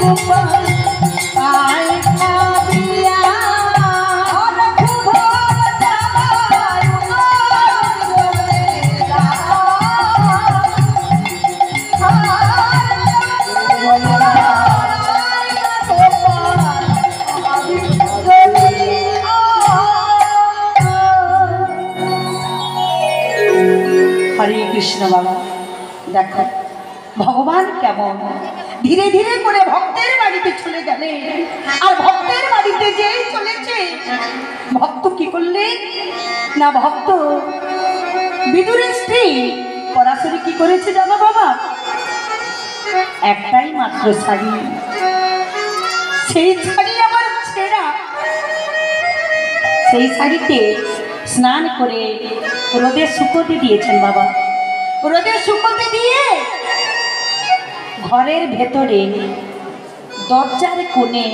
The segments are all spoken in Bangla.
গোপাল আয় খাবিয়া হরে কৃষ্ণ। বাবা দেখো ভগবান কেমন ধীরে ধীরে করে ভক্তের বাড়িতে চলে গেলে, আর ভক্তের বাড়িতে যেই চলেছে ভক্ত কি করলে না, ভক্ত বিদুরের স্ত্রী পরাশরী কি করেছে জানো বাবা? একটাই মাত্র শাড়ি, সেই শাড়ি আমার ছেঁড়া, সেই শাড়িতে স্নান করে রোদে শুকোতে দিয়েছেন বাবা। রোদে শুকোতে দিয়ে ঘরের ভেতরে দরজার কোণে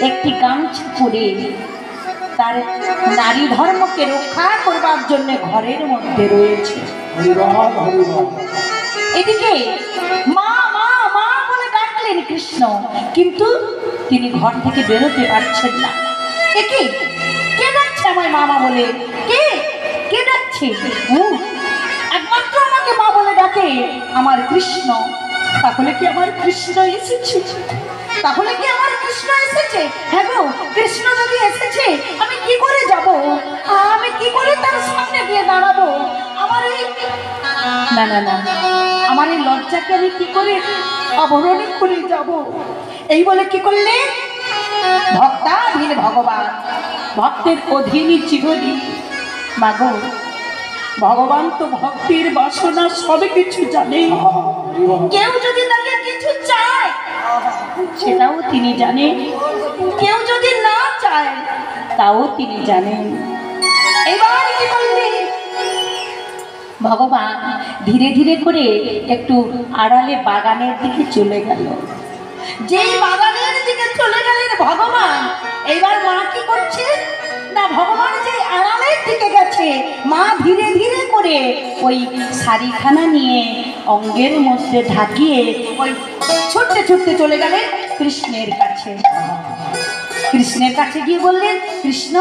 একটি গামছা পরে তার নারী ধর্মকে রক্ষা করবার জন্য ঘরের মধ্যে রয়েছে। এদিকে মা মা মা বলে ডাকলেন কৃষ্ণ, কিন্তু তিনি ঘর থেকে বেরোতে পারছেন না। একে কে ডাকছে আমায় মামা বলে? কে কে ডাকছে? একমাত্র আমাকে মা বলে ডাকে আমার কৃষ্ণ। তাহলে কি আমার কৃষ্ণ এসেছে? তাহলে কি আমার কৃষ্ণ এসেছে? হ্যাঁ গো, কৃষ্ণ যদি এসেছে আমি কি করে যাব? আমি কি করে তার সামনে গিয়ে দাঁড়াবো? আমার এই না না না আমার এই লজ্জাকে আমি কি করে আবরণ করে যাব? এই বলে কি করলে ভক্তাধীন ভগবান, ভক্তের অধীনই চিরদিন। মাগো ভগবান তো ভক্তির বাসনা সব কিছু জানে। কেউ যদি তাকে কিছু চায় সেটাও তিনি জানেন, কেউ যদি না চায় তাও তিনি জানেন। এবার কি করলেন ভগবান? ধীরে ধীরে করে একটু আড়ালে বাগানের দিকে চলে গেল। যেই বাগানের দিকে চলে গেলেন ভগবান, এইবার মা কি করছে না, ভগবান যে আড়ালের দিকে গেছে, মা ধীরে ধীরে করে ওই শাড়িখানা নিয়ে অঙ্গের মধ্যে ঢাকিয়ে ওই ছুটতে ছুটতে চলে গেলেন কৃষ্ণের কাছে। কৃষ্ণের কাছে গিয়ে বললেন, কৃষ্ণ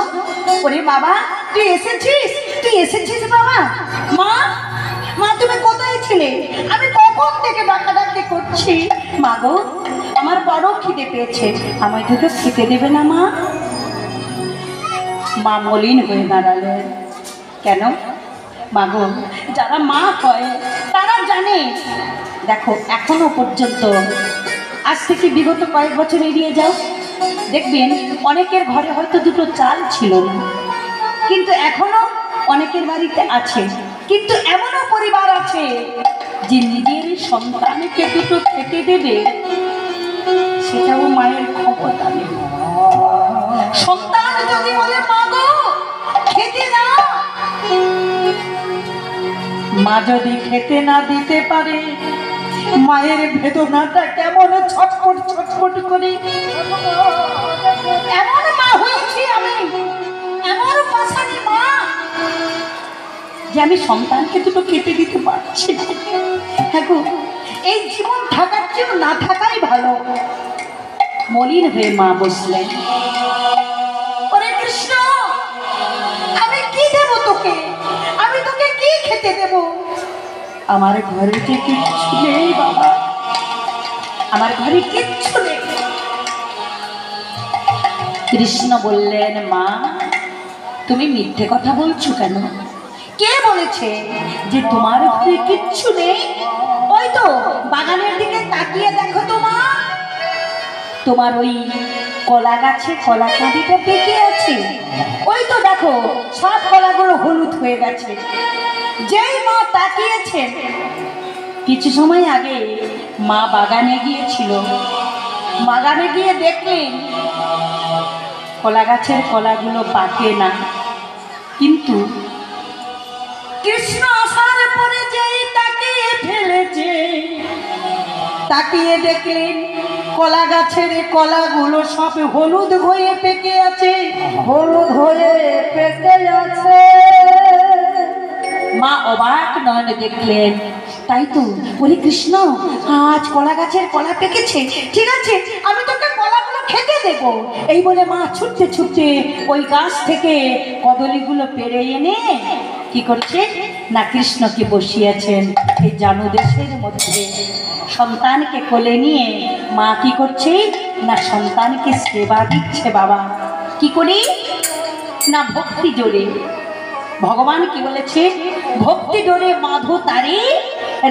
ওরে বাবা তুই এসেছিস, তুই এসেছিস বাবা। মা মা তুমি কোথায় ছিলে? আমি কখন থেকে ডাকাডাকি করছি। মা গো আমার বড় খিদে পেয়েছে, আমায় দুটো খেতে দেবে না মা? মা মলিন হয়ে দাঁড়ালেন। কেন? মা গো যারা মা হয় তারা জানে। দেখো এখনো পর্যন্ত, আজ থেকে বিগত কয়েক বছর এড়িয়ে যাও, দেখবেন অনেকের ঘরে হয়তো দুটো চাল ছিল না, কিন্তু এখনো অনেকের বাড়িতে আছে। কিন্তু এমনও পরিবার আছে যে নিজের সন্তানকে দুটো খেতে দেবে, সেটাও মায়ের ক্ষমতা নেই। সন্তান যদি বলে মা গো খেতে না, মা যদি খেতে না দিতে পারে মায়ের বেদনাটা কেমন ছটফট ছটফট করে। এমন মা হয়েছি আমি, এমন পাশানি মা যে আমি সন্তানকে দুটো খেতে দিতে পারছি। হ্যাঁ গো, এই জীবন থাকার জন্য না থাকাই ভালো। মলিন হয়ে মা বসলেন। ওরে কৃষ্ণ আমি কি দেব তোকে? আমি তোকে কি খেতে দেব? আমার ঘরে যে কিচ্ছু নেই বাবা, আমার ঘরে কিচ্ছু নেই। কৃষ্ণ বললেন, মা তুমি মিথ্যে কথা বলছো কেন? কে বলেছে যে তোমার ঘরে কিচ্ছু নেই? ওই তো বাগানের দিকে তাকিয়ে দেখো তো মা, তোমার ওই কলা গাছে কলা কাঁদিটা পেকে আছে। ওই তো দেখো সব কলাগুলো হলুদ হয়ে গেছে। যেই মা তাকিয়েছেন, কিছু সময় আগে মা বাগানে গিয়েছিল, বাগানে গিয়ে দেখলেন কলা গাছের কলাগুলো পাকে না, কিন্তু কৃষ্ণ আসার পরে যেই তাকিয়ে ফেলেছে, তাকিয়ে দেখলেন কলা গাছের কলাগুলো সব হলুদ হয়ে পেকে আছে। হলুদ হয়ে পেকে আছে। মা অবাক নয়নে দেখলেন, তাই তো, ওরে কৃষ্ণ, আজ কলা গাছের কলা পেকেছে, ঠিক আছে আমি তোকে কলাগুলো খেতে দেব। এই বলে মা ছুটতে ছুটতে ওই গাছ থেকে কদলীগুলো পেড়ে এনে কি করছে না, কৃষ্ণকে বসিয়েছেন এই জানু দেশের মধ্যে। সন্তানকে কোলে নিয়ে মা কি করছে না, সন্তানকে সেবা দিচ্ছে। বাবা কি করি না, ভক্তি জোরে। ভগবান কি বলেছে, ভক্তি জোরে মাধো তারে,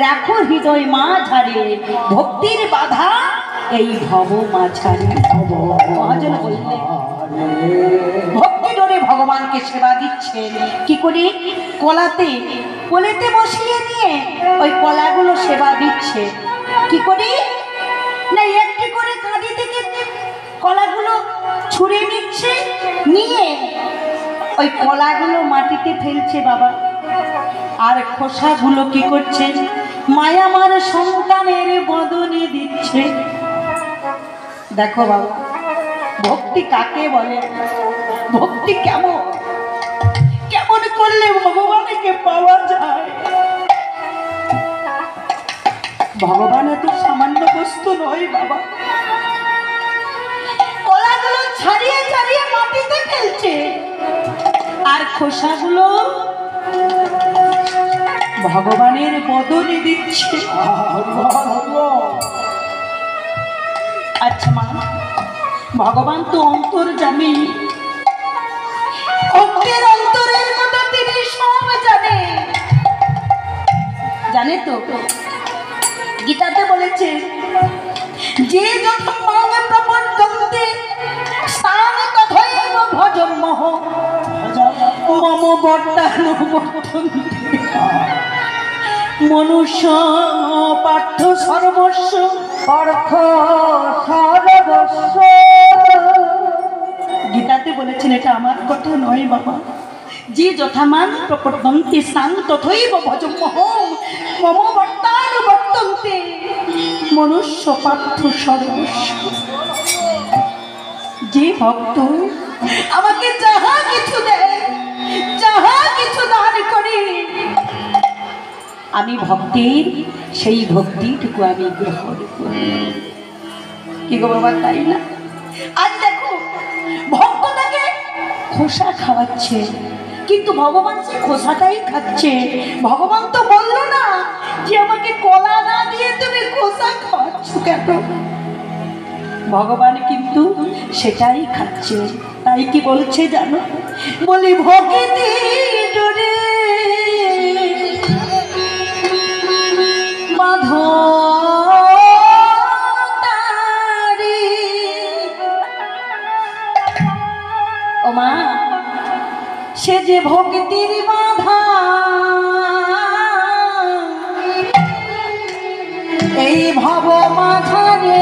রাখো হৃদয় মা ঝাড়ে, ভক্তির বাধা এই ভব মাঝারে। মহাজন বললেন, ভক্তি জোরে ভগবানকে সেবা দিচ্ছে কি করে, কোলেতে বসিয়ে নিয়ে ওই কলাগুলো সেবা দিচ্ছে। কি করে না, একটি করে কাঁদি থেকে কলাগুলো ছুঁড়ে নিচ্ছে, নিয়ে ওই কলাগুলো মাটিতে ফেলছে বাবা। আর খোসাগুলো কি করছে, মায়ামার সন্তানের বদনে দিচ্ছে। দেখো বাবা, ভক্তি কাকে বলে, ভক্তি কেমন কেমন করলে ভগবানকে পাওয়া যায়। ভগবান এত সামান্য বস্তু নয় বাবা। কলাগুলো ছাড়িয়ে ছাড়িয়ে মাটিতে ফেলছে, আর খোসাগুলো ভগবানের বদনে দিচ্ছে। আচ্ছা মা, ভগবান তো অন্তর্যামী, ভক্তের অন্তরের কথা তিনি সব জানে তো। গীতাতে বলেছে, যে যত মাং প্রপদ্যন্তে সাং তথৈব ভজন্মহ মম বর্তানুবর্তন্তে মনুষ্য পার্থ সর্বস্ব অর্থ সর্বস্ব। গীতাতে বলেছেন, এটা আমার কথা নয় বাবা। যে যথামান প্রপদ্যন্তে সাং তথৈব ভজন্মহ মম বর্তানুবর্তন্তে মনুষ্য পার্থ সর্বস্ব। যে ভক্ত আমাকে যাহা কিছু দেয়, যাহা কিছু দান করে, আমি ভক্তির সেই ভক্তিটুকু আমি গ্রহণ করি। কি গো বাবা, তাই না? আজ দেখো, ভক্ত তাকে খোসা খাওয়াচ্ছে, কিন্তু ভগবান সে খোসাটাই খাচ্ছে। ভগবান তো বললো না যে আমাকে কলা না দিয়ে তুমি খোসা খাওয়াচ্ছ কেন। ভগবান কিন্তু সেটাই খাচ্ছে। তাই কি বলছে জানো, বলি ভক্তি ডোরে বাঁধো তারে। ও মা, সে যে ভক্তির বাধা, এই ভব মাঝারে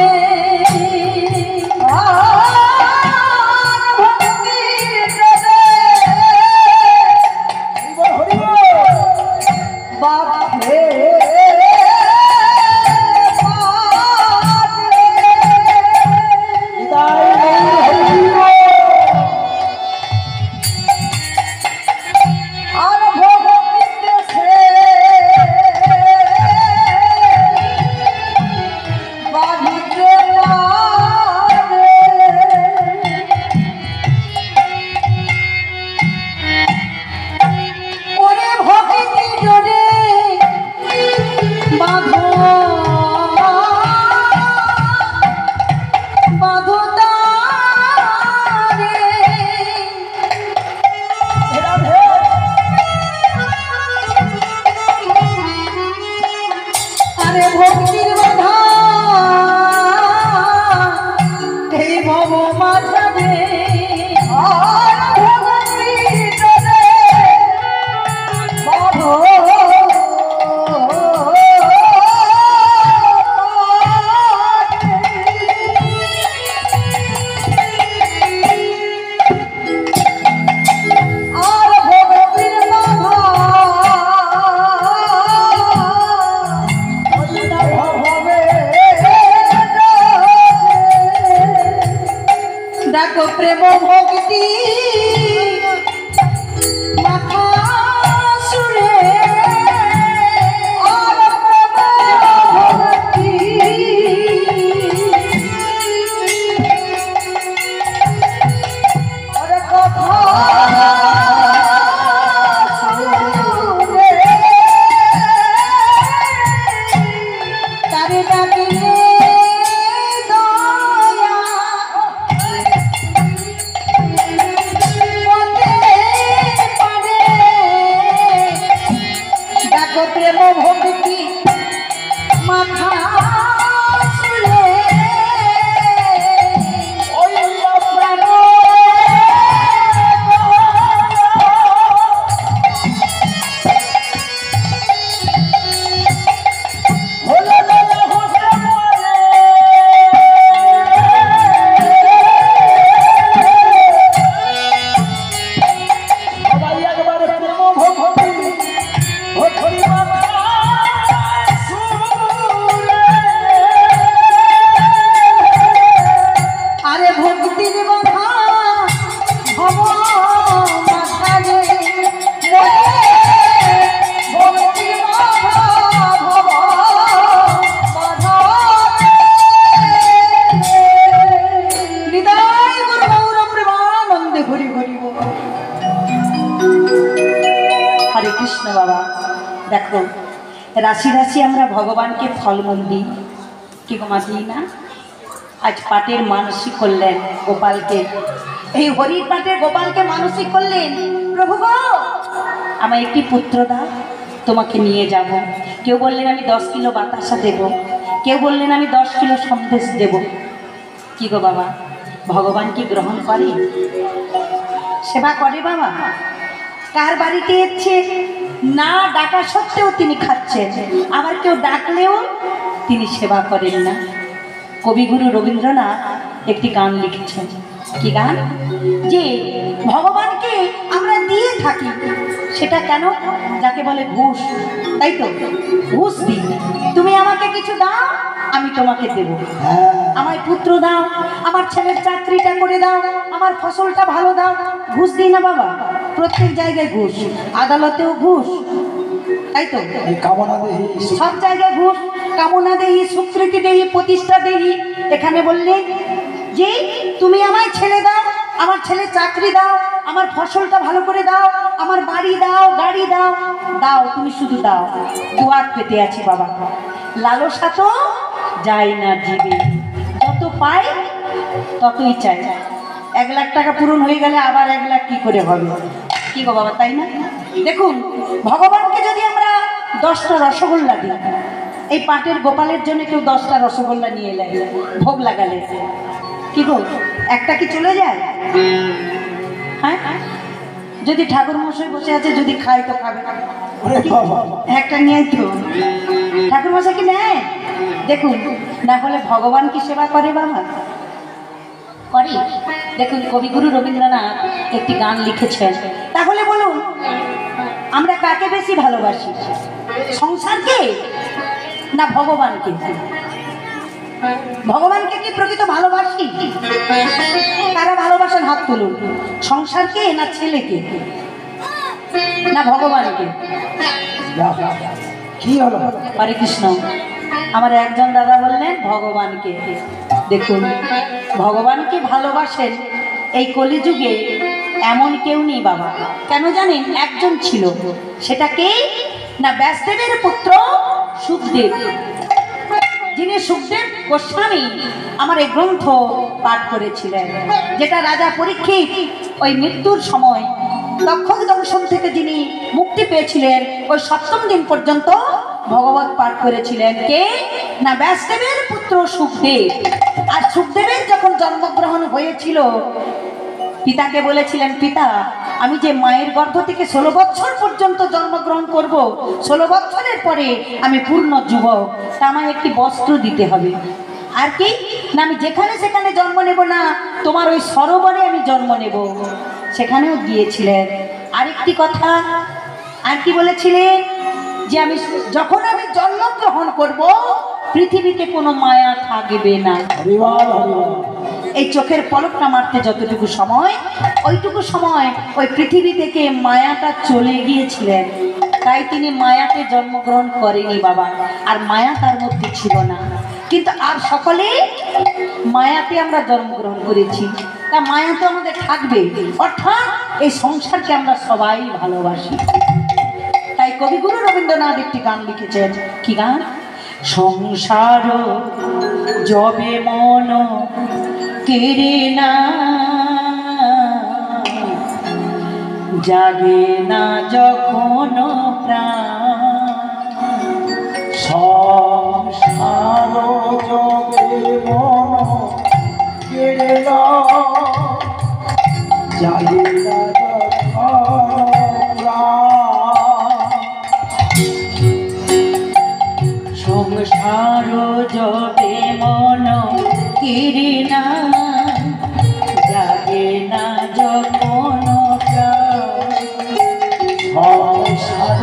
প্রেম ভক্তি মাথা সুরে রাশি রাশি আমরা ভগবানকে ফলমূল দিই, কি গো মা দিই না? আজ পাটের মানসিক করলেন গোপালকে, এই হরির পাটের গোপালকে মানসিক করলেন, প্রভু গো আমায় একটি পুত্র দাও, তোমাকে নিয়ে যাব। কেউ বললেন আমি 10 কিলো বাতাসা দেব, কেউ বললেন আমি 10 কিলো সন্দেশ দেব। কি গো বাবা, ভগবান কি গ্রহণ করে? সেবা করে বাবা? কার বাড়িতে এসছে না ডাকা সত্ত্বেও তিনি খাচ্ছেন, আবার কেউ ডাকলেও তিনি সেবা করেন না। কবিগুরু রবীন্দ্রনাথ একটি গান লিখেছেন। কি গান? যে ভগবানকে আমরা দিয়ে থাকি, সেটা কেন? যাকে বলে ঘুষ, তাই তো? ঘুষ দিই, তুমি আমাকে কিছু দাও আমি তোমাকে দেব, আমায় পুত্র দাও, আমার ছেলের চাকরিটা করে দাও, আমার ফসলটা ভালো দাও। ঘুষ দিই না বাবা? প্রত্যেক জায়গায় ঘুষ, আদালতেও ঘুষ, তাই তো? সব জায়গায় ঘুষ, কামনা দেহি, স্বীকৃতি দেহি, প্রতিষ্ঠা দেহি। এখানে বললেন যে তুমি আমায় ছেলে দাও, আমার ছেলে চাকরি দাও, আমার ফসলটা ভালো করে দাও, আমার বাড়ি দাও, গাড়ি দাও, দাও, তুমি শুধু দাও। দুয়ার পেতে আছি বাবা, লালসা তো যায় না জীবে, যত পাই ততই চাই। 1 লাখ টাকা পূরণ হয়ে গেলে আবার 1 লাখ কি করে হবে? কি গো বাবা, তাই না? দেখুন, ভগবানকে যদি আমরা 10টা রসগোল্লা দিই, এই পাটের গোপালের জন্য কেউ 10টা রসগোল্লা নিয়ে এলে, ভোগ লাগালে, কি গো একটা কি চলে যায়? হ্যাঁ, যদি ঠাকুর মশাই বসে আছে, যদি খাই তো খাবে, একটা নিয়ে তো ঠাকুর মশাই কি নেয়? দেখুন, না হলে ভগবান কি সেবা করে বাবা? করে। দেখুন, কবিগুরু রবীন্দ্রনাথ একটি গান লিখেছেন। তাহলে বলুন, আমরা কাকে বেশি ভালোবাসি, সংসারকে না ভগবানকে? ভগবানকে কি প্রকৃত ভালোবাসি? কারা ভালোবাসেন হাত তুলুন। সংসারকে না ছেলেকে না ভগবানকে? কি হলো? হরে কৃষ্ণ। আমার একজন দাদা বললেন ভগবানকে। দেখুন, ভগবানকে ভালোবাসেন এই কলিযুগে এমন কেউ নেই বাবা। কেন জানেন? একজন ছিল, সেটা কে? না ব্যাসদেবের পুত্র সুখদেব, যিনি সুখদেব গোস্বামী আমার এই গ্রন্থ পাঠ করেছিলেন, যেটা রাজা পরীক্ষিত ওই মৃত্যুর সময় দক্ষক দংশন থেকে যিনি মুক্তি পেয়েছিলেন, ওই 7ম দিন পর্যন্ত ভগবত পাঠ করেছিলেন। কে? না ব্যাসদেবের পুত্র সুখদেব। আর সুখদেবের যখন জন্মগ্রহণ হয়েছিল, পিতাকে বলেছিলেন, পিতা আমি যে মায়ের গর্ভ থেকে 16 বছর পর্যন্ত জন্মগ্রহণ করব, 16 বছরের পরে আমি পূর্ণ যুবক, তা আমায় একটি বস্ত্র দিতে হবে। আর কি না, আমি যেখানে সেখানে জন্ম নেব না, তোমার ওই সরোবরে আমি জন্ম নেব। সেখানেও গিয়েছিলেন। আরেকটি কথা আর কি বলেছিলেন? যে আমি যখন আমি জন্মগ্রহণ করব, পৃথিবীতে কোনো মায়া থাকবে না। এই চোখের পলকটা মারতে যতটুকু সময়, ওইটুকু সময় ওই পৃথিবী থেকে মায়াটা চলে গিয়েছিলেন। তাই তিনি মায়াতে জন্মগ্রহণ করেনি বাবা, আর মায়া তার মধ্যে ছিল না। কিন্তু আর সকলে মায়াতে আমরা জন্মগ্রহণ করেছি, তা মায়া তো আমাদের থাকবে। অর্থাৎ এই সংসারকে আমরা সবাই ভালোবাসি। তাই কবিগুরু রবীন্দ্রনাথ একটি গান লিখেছেন। কি গান? সংসার যবে মন কেড়ে না, জাগে না যখন প্রাণ, সংসার যবে মন কেড়ে না, জাগে না যখন প্রাণ। সংসার যবে মন কেড়ে না, জাগে না যখন প্রাণ। সংসার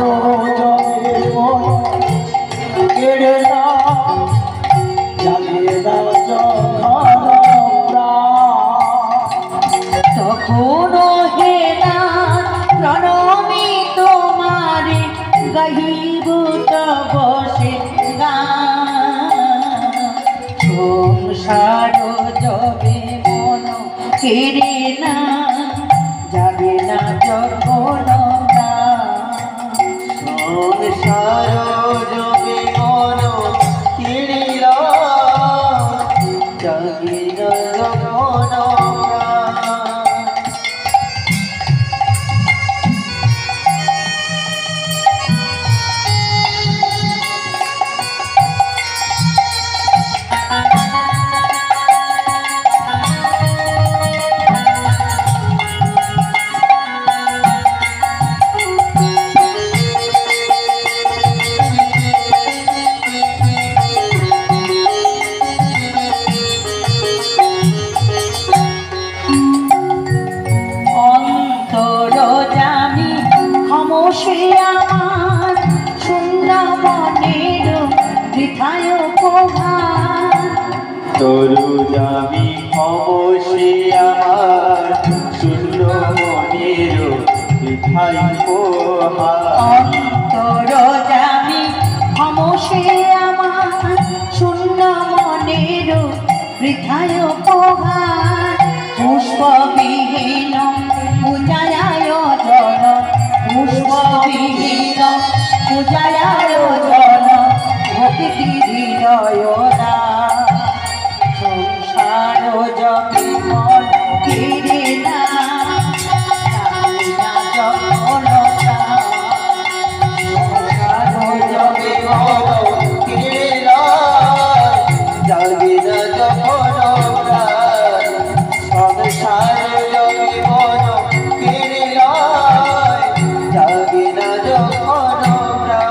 যবে মন কেড়ে না, জাগে না যখন প্রাণ। তখন হে না প্রণমী তোমারে গাহিব তব সে গান। সংসার যবে মন কেড়ে না, জাগে না যখন প্রাণ। সংসার প্রভাত। তরু যাবি অবশ্যই আমার শূন্য মনের বৃথাই পোহার। অন্তর জামি ক্ষমসে আমার শূন্য মনের বৃথায় প্রভাত। পুষ্পবিহীন পূজায় জন, পুষ্পবিহীন পূজায় জন, ভক্তি হৃদয় দান। সংসার জপি মন ফিরে না, জানি না যখন প্রাণ। সংসার জপি মন ফিরে না, জাগে না যখন প্রাণ। সংসার জমি মন ফিরে লয়, জাগে না যখন প্রাণ।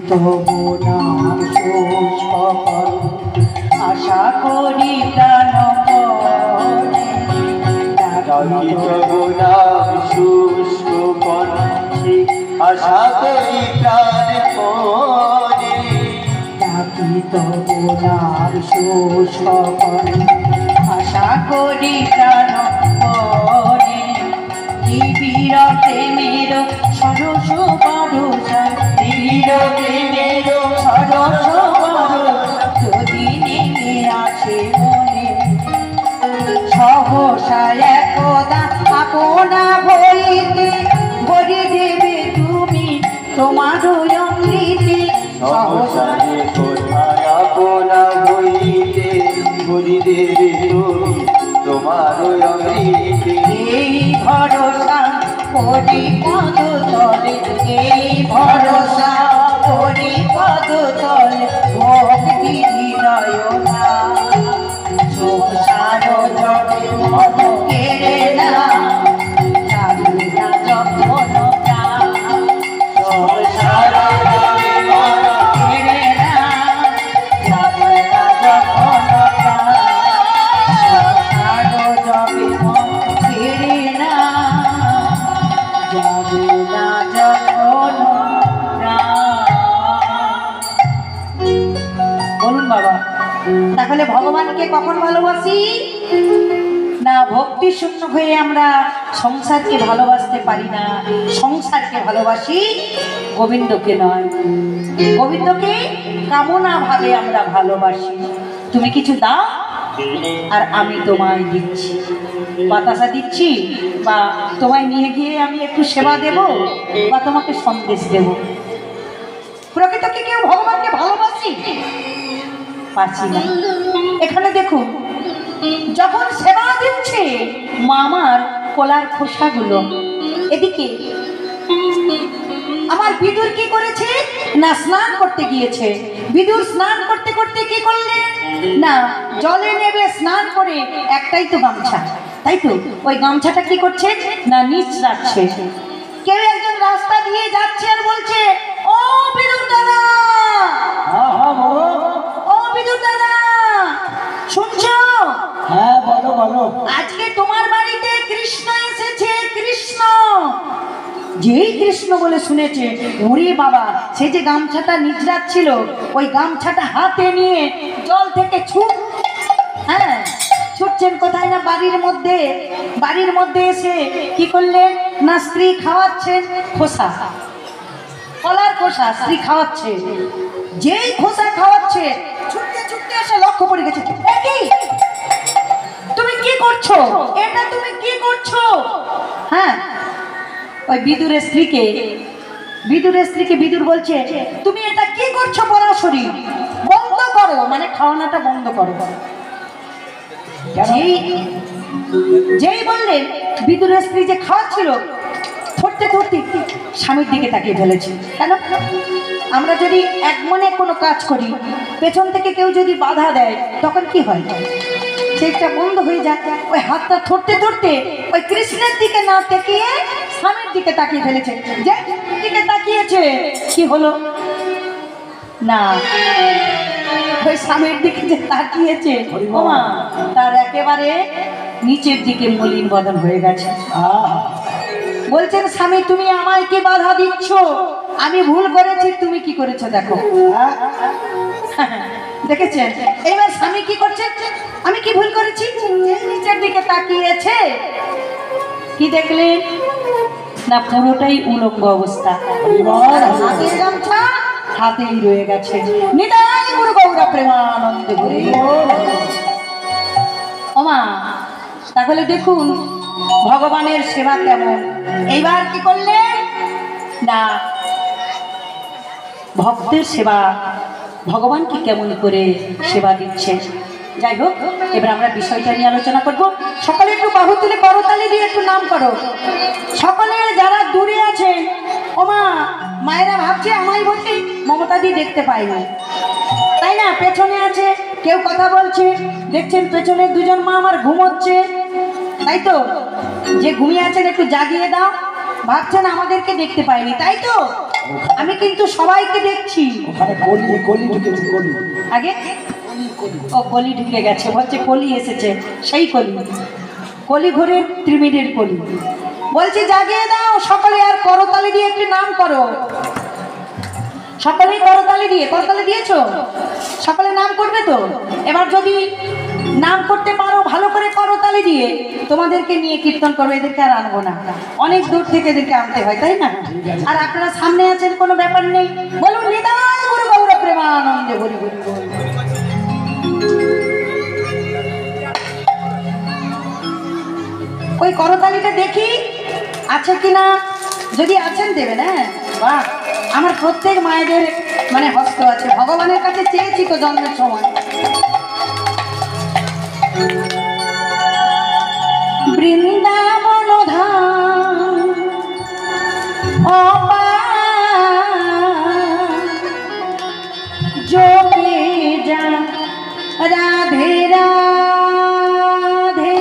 তবু নাম সুস্পন আশা করি প্রাণ পণে। ডাকি তবু নাম শুষ্ক কণ্ঠে, আশা করি প্রাণ পণে। ডাকি তবু নাম সুস্পন আশা করি প্রাণ পণে। নিবিড় প্রেমের সরস ভরসা, নিবিড় প্রেমের সরস ভরসা যদি নেমে আসে মনে। সহসা একদা আপনা হইতে ভরে দেবে তুমি তোমার অমৃতে। সহসারে কোথায় আপনা হইতে বলি দেবে তুমি তোমার অমৃতে। এই ভরসা করি পদ তলে, এই ভরসা করি পদ তলে, ভক্তি হৃদয় দান। সংসার জপে মন কেড়ে না, জানি না যখন প্রাণ। সংসার জপে মন কেড়ে না, জানি না যখন প্রাণ। সংসার জপে মন কেড়ে না, জানি না যখন প্রাণ। বলুন বাবা, তাহলে ভগবানকে কখন ভালোবাসি? না ভক্তি শূন্য হয়ে আমরা সংসারকে ভালোবাসতে পারি না। সংসারকে ভালোবাসি, গোবিন্দকে নয়। গোবিন্দকে কামনা ভাবে আমরা ভালোবাসি। তুমি কিছু দাও আর আমি তোমায় দিচ্ছি, বাতাসা দিচ্ছি, বা তোমায় নিয়ে গিয়ে আমি একটু সেবা দেব, বা তোমাকে সন্দেশ দেব। প্রকৃতকে কেউ ভগবানকে ভালোবাসি? পারছি না। এখানে দেখুন, যখন সেবা দিচ্ছে মামার কলার খোসাগুলো, এদিকে আমার বিদুর কি করেছে না স্নান করতে গিয়েছে। বিদুর স্নান করতে করতে কি করলেন না জলে নেবে স্নান করে, একটাই তো গামছা, তাই তো ওই গামছাটা কি করছে না নিচ রাখছে। কেউ একজন রাস্তা দিয়ে যাচ্ছে আর বলছে, ও বিদুর দাদা, হ্যাঁ হ্যাঁ বলো। ও বিদুর দাদা, শুনছো? হ্যাঁ বলো বলো। আজকে তোমার বাড়িতে কৃষ্ণ এসেছে, কৃষ্ণ। যেই কৃষ্ণ বলে শুনেছে, ওরে বাবা, সে যে গামছাটা নিচড়াত ছিল, ওই গামছাটা হাতে নিয়ে জল থেকে হ্যাঁ ছুটছেন কোথায় না বাড়ির মধ্যে। বাড়ির মধ্যে এসে কি করলেন না স্ত্রী খাওয়াচ্ছেন খোসা, কলার খোসা স্ত্রী খাওয়াচ্ছে। যেই খোসা খাওয়াচ্ছে ছুটতে ছুটতে এসে লক্ষ্য পড়ে গেছে, কি তুমি কি করছো, এটা তুমি কি করছো? হ্যাঁ, ওই বিদুরের স্ত্রীকে বিদুর বলছে, তুমি এটা কি করছো? পরাশরী বন্ধ করো, মানে খাওয়ানোটা বন্ধ করো। যেই বললেন বিদুরের স্ত্রী যে খাওয়াচ্ছিল, ধরতে ধরতে স্বামীর দিকে তাকিয়ে ফেলেছে। কেন? আমরা যদি এক মনে কোনো কাজ করি, পেছন থেকে কেউ যদি বাধা দেয়, তখন কি হয়? সেটা বন্ধ হয়ে যায়। ওই হাতটা ধরতে ধরতে ওই কৃষ্ণের দিকে না তাকিয়ে স্বামীর দিকে তাকিয়ে ফেলেছে। যে দিকে তাকিয়েছে, কি হলো? না, ওই স্বামীর দিকে যে তাকিয়েছে, ওমা, তার একেবারে নিচের দিকে মলিন বদন হয়ে গেছে। বলছেন, স্বামী তুমি আমায় কি বাধা দিচ্ছ? আমি ভুল করেছি, তুমি কি করেছো দেখো। দেখেছেন? এবার স্বামী কি করছে? আমি কি ভুল করেছি? নিচের দিকে তাকিয়েছে, কি দেখলেন না? পুরোটাই উলঙ্গ অবস্থা, হাতের গামছা হাতেই রয়ে গেছে। নিতাই গুরু গৌরা প্রেমানন্দে ঘুরে। ওমা, তাহলে দেখুন ভগবানের সেবা কেমন। এইবার কি করলেন না, ভক্তের সেবা ভগবানকে কেমন করে সেবা দিচ্ছে। যাই হোক, এবার আমরা বিষয়টা নিয়ে আলোচনা করব। সকলে একটু বাহু তুলে করতালি দিয়ে একটু নাম করো। সকলে যারা দূরে আছেন, ওমা, মায়েরা ভাবছে আমায় বলতে মমতা দি দেখতে পাইনি, তাই না? পেছনে আছে, কেউ কথা বলছে, দেখছেন পেছনে দুজন মা আমার ঘুমোচ্ছে, তাই তো? যে ঘুমিয়ে আছেন একটু জাগিয়ে দাও। ভাবছেন আমাদেরকে দেখতে পাইনি, তাই তো? আমি কিন্তু সবাইকে দেখছি। আগে ও কলি ঢুকে গেছে, বলছে কলি এসেছে, সেই কলি, কলি ঘরের ত্রিমিরের কলি। বলছি জাগিয়ে দাও সকলে, আর করতালি দিয়ে একটু নাম করো। সকলেই করতালি দিয়ে, করতালি দিয়েছো? সকলে নাম করবে তো? এবার যদি নাম করতে পারো ভালো করে করতালি দিয়ে, তোমাদেরকে নিয়ে কীর্তন করবে। এদেরকে আর আনবো না, অনেক দূর থেকে এদেরকে আনতে হয়, তাই না? আর আপনারা সামনে আছেন, কোনো ব্যাপার নেই। বলুন নিতাই গুরু গৌর প্রেমানন্দে হরি হরি বল। ওই করতালিটা দেখি আছে কিনা, যদি আছেন দেবেন। হ্যাঁ, বাহ, আমার প্রত্যেক মায়েদের মানে হস্ত আছে। ভগবানের কাছে চেয়েছি তো জন্মের সময়। বৃন্দাবন ধাম যোগে যা রাধে রাধে।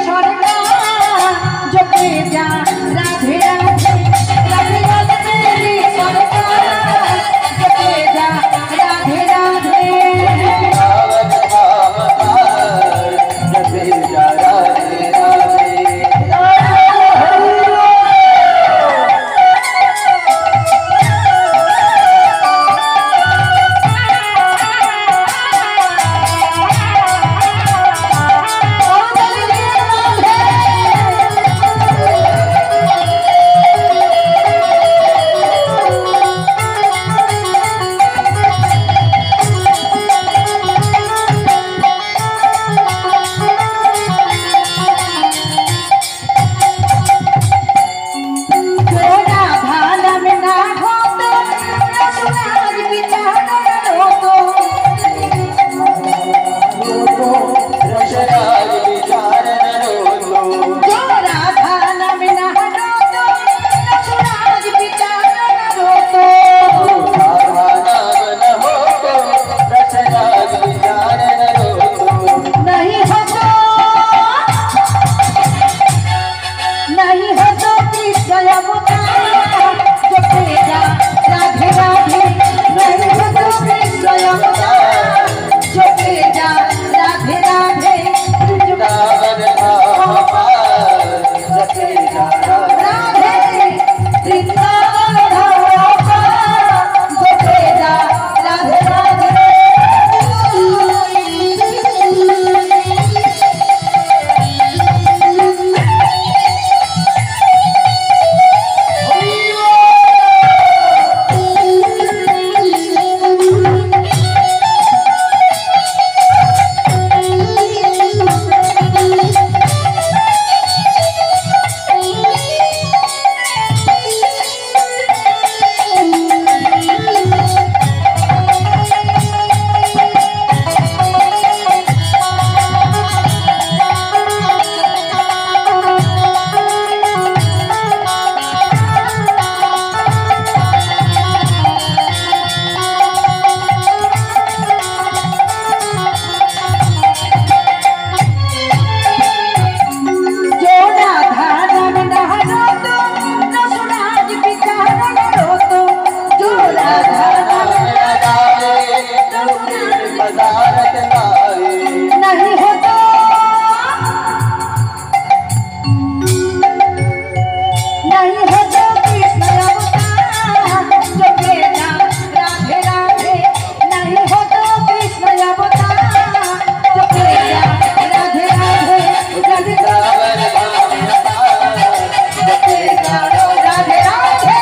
সরকার भारत माए नहीं होता नहीं होता कृष्ण अवतार जो बेटा राधे राधे नहीं होता कृष्ण अवतार जो बेटा राधे राधे राधे रावण राधे राधे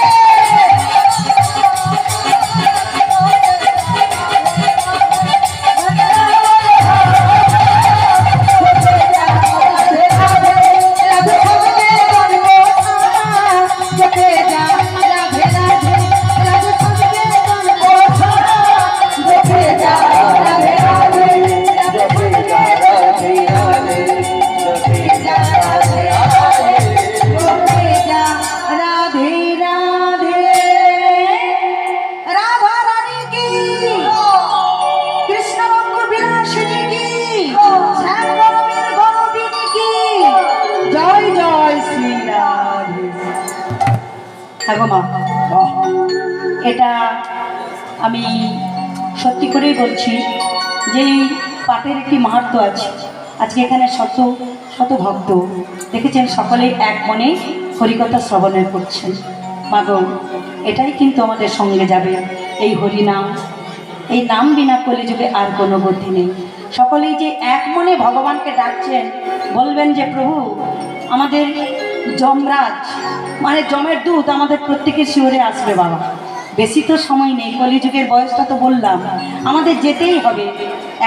এটা আমি সত্যি করেই বলছি যে এই পাঠের একটি মাহাত্ম্য আছে। আজকে এখানে শত শত ভক্ত দেখেছেন, সকলেই এক মনে হরিকথা শ্রবণের করছেন। মাগো, এটাই কিন্তু আমাদের সঙ্গে যাবে, এই হরিনাম। এই নাম বিনা কলিযুগে আর কোনো গতি নেই। সকলেই যে এক মনে ভগবানকে ডাকছেন, বলবেন যে প্রভু আমাদের যমরাজ মানে যমের দূত আমাদের প্রত্যেকের শিওরে আসবে বাবা। বেশি তো সময় নেই, কলিযুগের বয়সটা তো বললাম, আমাদের যেতেই হবে।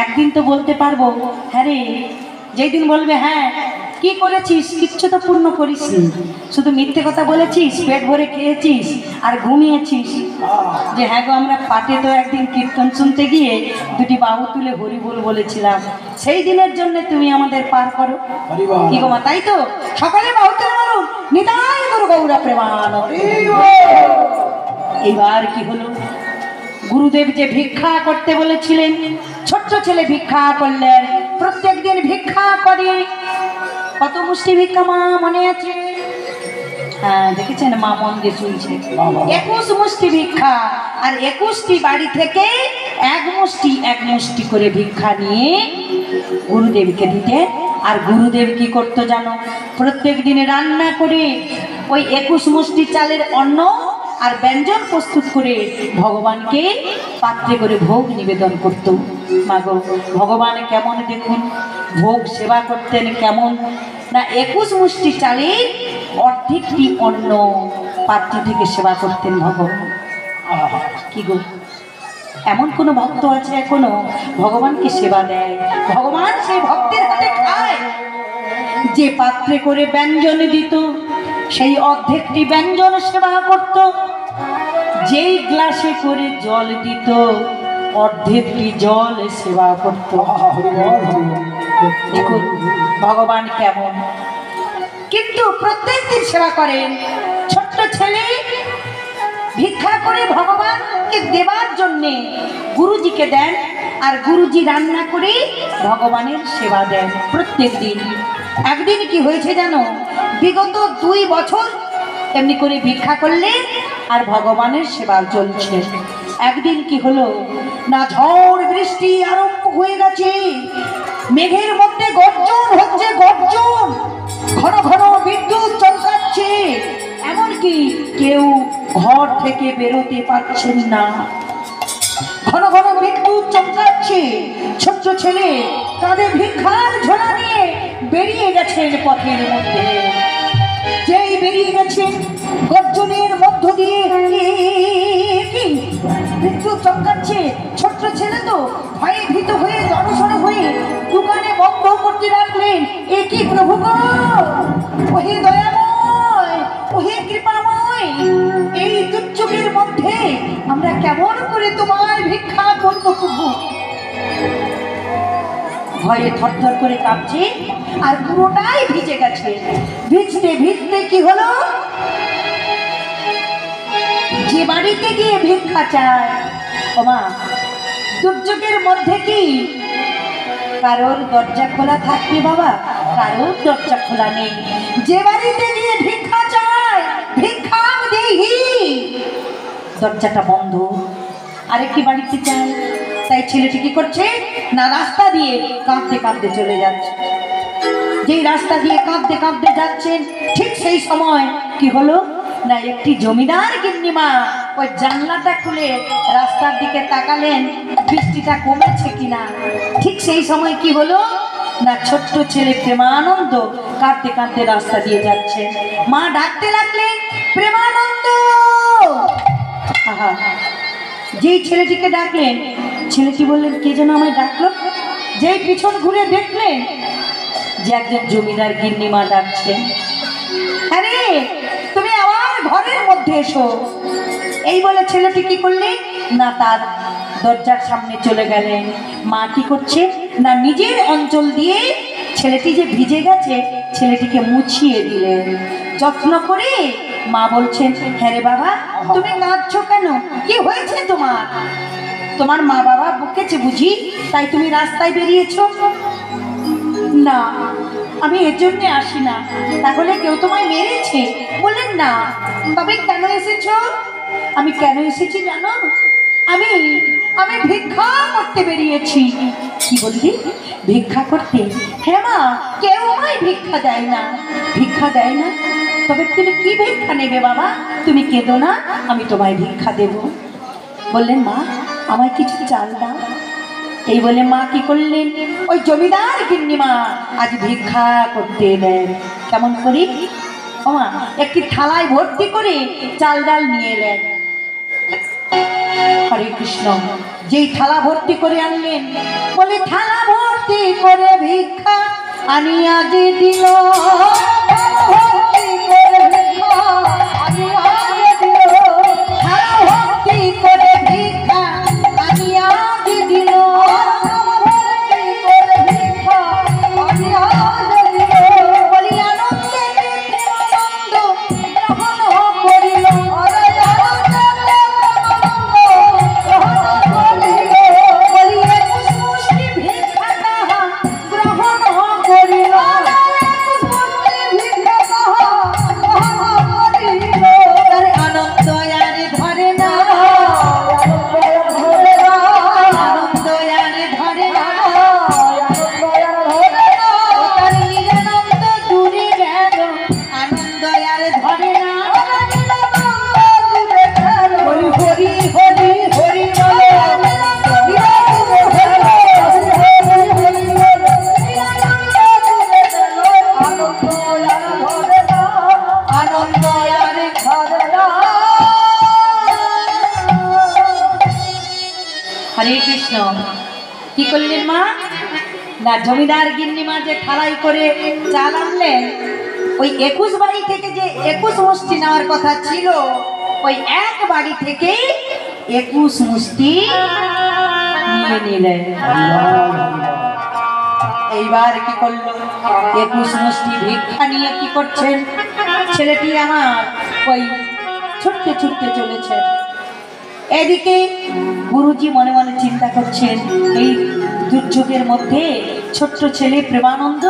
একদিন তো বলতে পারবো হ্যাঁ রে, যেই দিন বলবে হ্যাঁ কি করেছিস, কিচ্ছু তো পূর্ণ করিসনি, শুধু মিথ্যে কথা বলেছিস, পেট ভরে খেয়েছিস আর ঘুমিয়েছিস। যে হ্যাঁ গো, আমরা পাটে তো একদিন কীর্তন শুনতে গিয়ে দুটি বাহু তুলে হরি বল বলেছিলাম, সেই দিনের জন্য তুমি আমাদের পার করো। কি গো মা, তাই তো? সকালে বাহু তুলে বলুন নিতাই গুরু গৌরা প্রেমানন্দে। এইবার কি হলো, গুরুদেব যে ভিক্ষা করতে বলেছিলেন, ছোট্ট ছেলে ভিক্ষা করলেন। প্রত্যেক দিন ভিক্ষা করে, কত মুষ্টি ভিক্ষা মা মনে আছে? হ্যাঁ দেখেছেন, মা মন দিয়ে শুনছে। 21 মুষ্টি ভিক্ষা, আর 21টি বাড়ি থেকে এক মুষ্টি করে ভিক্ষা নিয়ে গুরুদেবকে দিতে। আর গুরুদেব কি করতো জানো? প্রত্যেক দিনে রান্না করে ওই 21 মুষ্টি চালের অন্ন আর ব্যঞ্জন প্রস্তুত করে ভগবানকে পাত্রে করে ভোগ নিবেদন করত। মাগো, ভগবান কেমন দেখুন ভোগ সেবা করতেন, কেমন না 21 মুষ্টি চালের অর্ধেকটি অন্ন পাত্র থেকে সেবা করতেন ভগবান। কি গো, এমন কোনো ভক্ত আছে এখনো ভগবানকে সেবা দেয়? ভগবান সেই ভক্তের হাতে খায়। যে পাত্রে করে ব্যঞ্জন দিত, সেই অর্ধেকটি ব্যঞ্জন সেবা করত। যেই গ্লাসে করে জল দিত, অর্ধেকটি জল সেবা করত। দেখুন ভগবান কেমন, কিন্তু প্রত্যেক দিন সেবা করেন। ছোট্ট ছেলে ভিক্ষা করে ভগবানকে দেবার জন্যে গুরুজিকে দেন, আর গুরুজি রান্না করে ভগবানের সেবা দেন প্রত্যেক দিন। একদিন কি হয়েছে জানো? বিগত 2 বছর এমনি করে ভিক্ষা করলেন আর ভগবানের সেবা চলছে। একদিন কি হলো না, ঝড় বৃষ্টি আরম্ভ হয়ে গেছে, মেঘের মধ্যে গর্জন হচ্ছে, গর্জন, ঘন ঘন বিদ্যুৎ চমকাচ্ছে, এমনকি কেউ ঘর থেকে বেরোতে পারছেন না। ঘন ঘন বিদ্যুৎ চমকাচ্ছে। ছোট্ট ছেলে কাঁধে ভিক্ষার ঝোলা নিয়ে বেরিয়ে গেছেন পথের মধ্যে। যেই বেরিয়ে গেছেন, গর্জনের মধ্য দিয়ে কি বিদ্যুৎ চমকাচ্ছে। ছোট্ট ছেলে তো ভয়ে ভীত হয়ে জড়সড় হয়ে দোকানে বন্ধ করতে লাগলেন। এ কি প্রভু গো, ওহে দয়াময়, ওহে কৃপাময়, এই দুর্যোগের মধ্যে আমরা কেমন করে তোমার ভিক্ষা করবো প্রভু? ভয়ে থরথর করে কাঁপছে আর পুরোটাই ভিজে গেছে। ভিজতে ভিজতে কি হলো, যে বাড়িতে গিয়ে ভিক্ষা চায়, ওমা দুর্যোগের মধ্যে কি কারোর দরজা খোলা থাকবে বাবা? কারোর দরজা খোলা নেই। যে বাড়িতে গিয়ে ভিক্ষা চায়, ভিক্ষা দেহি, দরজাটা বন্ধ। আরেকটি বাড়িতে চায়, তাই ছেলেটি কি করছে না রাস্তা দিয়ে কাঁদতে কাঁদতে চলে যাচ্ছে। যেই রাস্তা দিয়ে কাঁদতে কাঁদতে যাচ্ছেন ঠিক সেই সময় কি হলো না একটি জমিদার গিন্নিমা ওই জানলাটা খুলে রাস্তার দিকে তাকালেন বৃষ্টিটা কমেছে কিনা। ঠিক সেই সময় কি হলো না ছোট্ট ছেলে প্রেমানন্দ কাঁদতে কাঁদতে রাস্তা দিয়ে যাচ্ছে। মা ডাকতে লাগলেন প্রেমানন্দ। আহা, যেই ছেলেটিকে ডাকলেন ছেলেটি বললেন কে যেন আমায় ডাকলো। যেই পিছন ঘুরে দেখলেন যে একজন জমিদার গিন্নিমা ডাকছেন। আরে তুমি আমার ঘরের মধ্যে এসো। এই বলে ছেলেটি কি করলে না তার দরজার সামনে চলে গেলেন। মা কি করছে না নিজের অঞ্চল দিয়ে ছেলেটি যে ভিজে গেছে ছেলেটিকে মুছিয়ে দিলেন যত্ন করে। মা বলছেন হ্যাঁ রে বাবা তুমি কাঁদছো কেন, কি হয়েছে তোমার? তোমার মা বাবা বকেছে বুঝি তাই তুমি রাস্তায় বেরিয়েছো? না আমি এর জন্য আসি না। তাহলে কেউ তোমায় মেরেছে? বললেন না। তবে কেন এসেছো? আমি কেন এসেছি জানো? আমি আমি ভিক্ষা করতে বেরিয়েছি। কি বললি? ভিক্ষা করতে? হ্যাঁ মা, কেউ আমায় ভিক্ষা দেয় না। ভিক্ষা দেয় না? তবে তুমি কি ভিক্ষা নেবে বাবা? তুমি কেঁদো না, আমি তোমায় ভিক্ষা দেব। বললেন মা আমায় কিছু চাল দাও। এই বলে মা কি করলেন ওই জমিদার গিন্নিমা আজ ভিক্ষা করতে এলেন। কেমন করি ও মা একটি থালায় ভর্তি করে চাল ডাল নিয়ে এলেন। হরে কৃষ্ণ। যেই থালা ভর্তি করে আনলেন বলে থালা ভর্তি করে ভিক্ষা আনিয়া যে দিল। থালা ভর্তি করে ভিক্ষা আনিয়া যে দিল। থালা ভর্তি করে ভিক্ষা আনিয়া যে দিল। বলি আনন্দে প্রেমানন্দ গ্রহণ করিল। বলি একুশ মুষ্টি ভিক্ষা তাহা গ্রহণ করিল। আনন্দ আরে ধরে না, আনন্দ আরে ধরে না। নিরানন্দ দূরে গেল, আনন্দ আরে ধরে না। হরি হরি হরি হরি বলে আনন্দ আরে ধরে না। হরে কৃষ্ণ। কি করলেন মা না জমিদার গিন্নিমা যে থালাই করে চাল আনলেন ওই 21 বাড়ি থেকে যে 21 মুষ্টি নেওয়ার কথা ছিল ওই এক বাড়ি থেকে 21 মুষ্টি নিয়ে নিলেন। এইবার কি করলো 21 মুষ্টি ভিক্ষা নিয়ে কি করছেন ছেলেটি আমার ওই ছুটতে ছুটতে চলেছে। এদিকে গুরুজি মনে মনে চিন্তা করছেন এই দুর্যোগের মধ্যে ছোট্ট ছেলে প্রেমানন্দ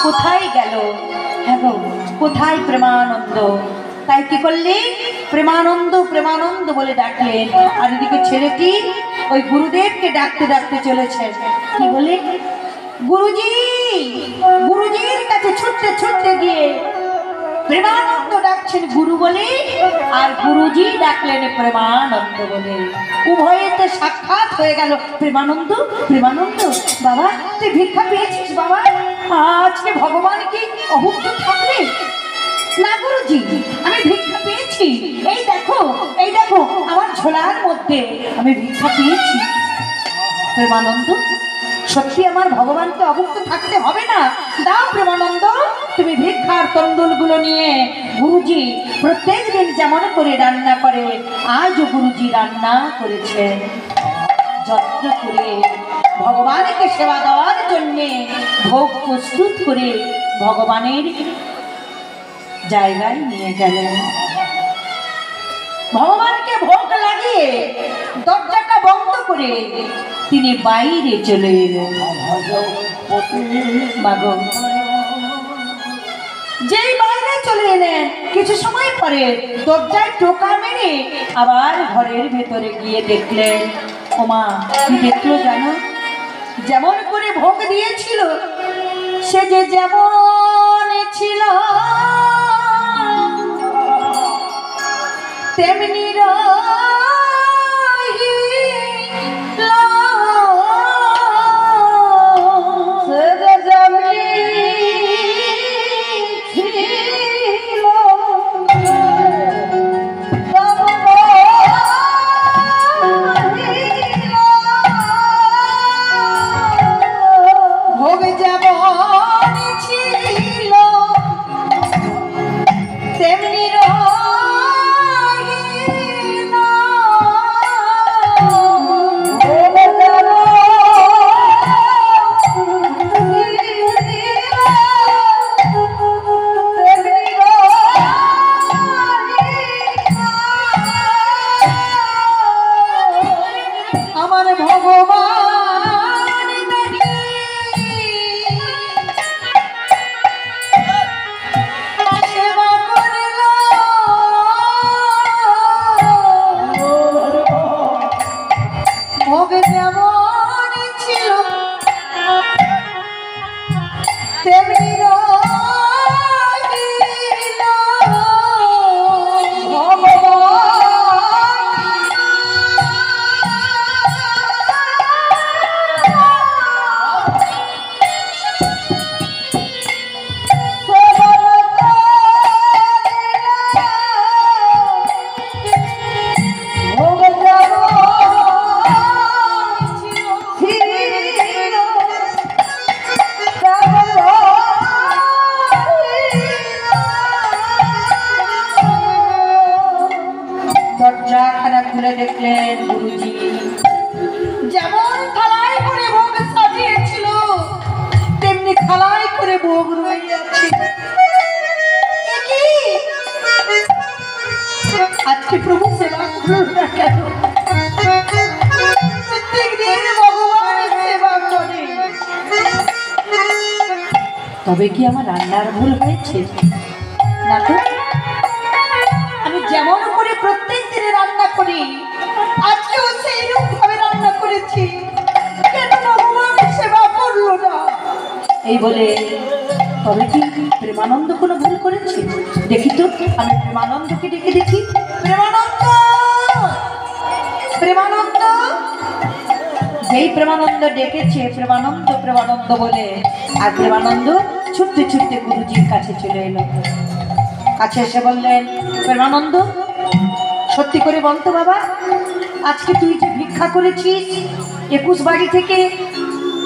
কোথায় গেল। হ্যাঁ গো কোথায় প্রেমানন্দ? তাই কি করলে প্রেমানন্দ প্রেমানন্দ বলে ডাকলেন। আর এদিকে ছেলেটি ওই গুরুদেবকে ডাকতে ডাকতে চলেছে। কি বলে গুরুজি, গুরুজির কাছে ছুটতে ছুটতে গিয়ে প্রেমানন্দ ডাকছেন গুরু বলে আর গুরুজি ডাকলেন প্রেমানন্দ বলে। উভয়েতে সাক্ষাৎ হয়ে গেল। প্রেমানন্দ প্রেমানন্দ বাবা তুই ভিক্ষা পেয়েছিস বাবা? আজকে ভগবান কি অভুক্ত থাকবে? না গুরুজি আমি ভিক্ষা পেয়েছি। এই দেখো আমার ঝোলার মধ্যে আমি ভিক্ষা পেয়েছি। প্রেমানন্দ সত্যি আমার ভগবানকে অভুক্ত থাকতে হবে না। দাও প্রেমানন্দ তুমি ভিক্ষার তন্ডুলগুলো নিয়ে। গুরুজি প্রত্যেক দিন যেমন করে রান্না করে আজও গুরুজি রান্না করেছেন যত্ন করে ভগবানকে সেবা দেওয়ার জন্যে ভোগ প্রস্তুত করে ভগবানের জায়গায় নিয়ে গেলেন। ভগবানকে ভোগ লাগিয়ে দরজাটা বন্ধ করে তিনি বাইরে চলে এলেন। যেই বাইরে চলে এলেন কিছু সময় পরে দরজায় টোকা মেরে আবার ঘরের ভেতরে গিয়ে দেখলেন ওমা কি দেখলো জানো, যেমন করে ভোগ দিয়েছিল সে যে যেমন ছিল তেমনি ভোগ যেমন ছিল তেমনি আমার ভগবান সেবা করল ভোগ যেমন ছিল তেমনি রহিল দরজাখানা খুলে দেখলেন গুরুজি যেমন থালায় করে ভোগ সাজিয়েছিল তেমনি থালায় করে ভোগ রইয়াছে। এ কি? আজকে প্রভু সেবা করল না কেন? প্রত্যেকদিন ভগবানের সেবা করে, তবে কি আমার রান্নার ভুল হয়েছে? না তো, আমি যেমন করে প্রত্যেক দিনে রান্না করি আজকেও সেইরকম ভাবে রান্না করেছি, কেন ভগবানের সেবা করলো না? এই বলে তবে কি প্রেমানন্দ কোনো ভুল করেছে? দেখি তো, আমি প্রেমানন্দকে ডেকে দেখি। প্রেমানন্দ, প্রেমানন্দ। যেই প্রেমানন্দ ডেকেছে প্রেমানন্দ প্রেমানন্দ বলে, আর প্রেমানন্দ ছুটতে ছুটতে গুরুজির কাছে চলে এলো। কাছে এসে বললেন, প্রেমানন্দ সত্যি করে বলতো বাবা, আজকে তুই যে ভিক্ষা করেছিস 21 বাড়ি থেকে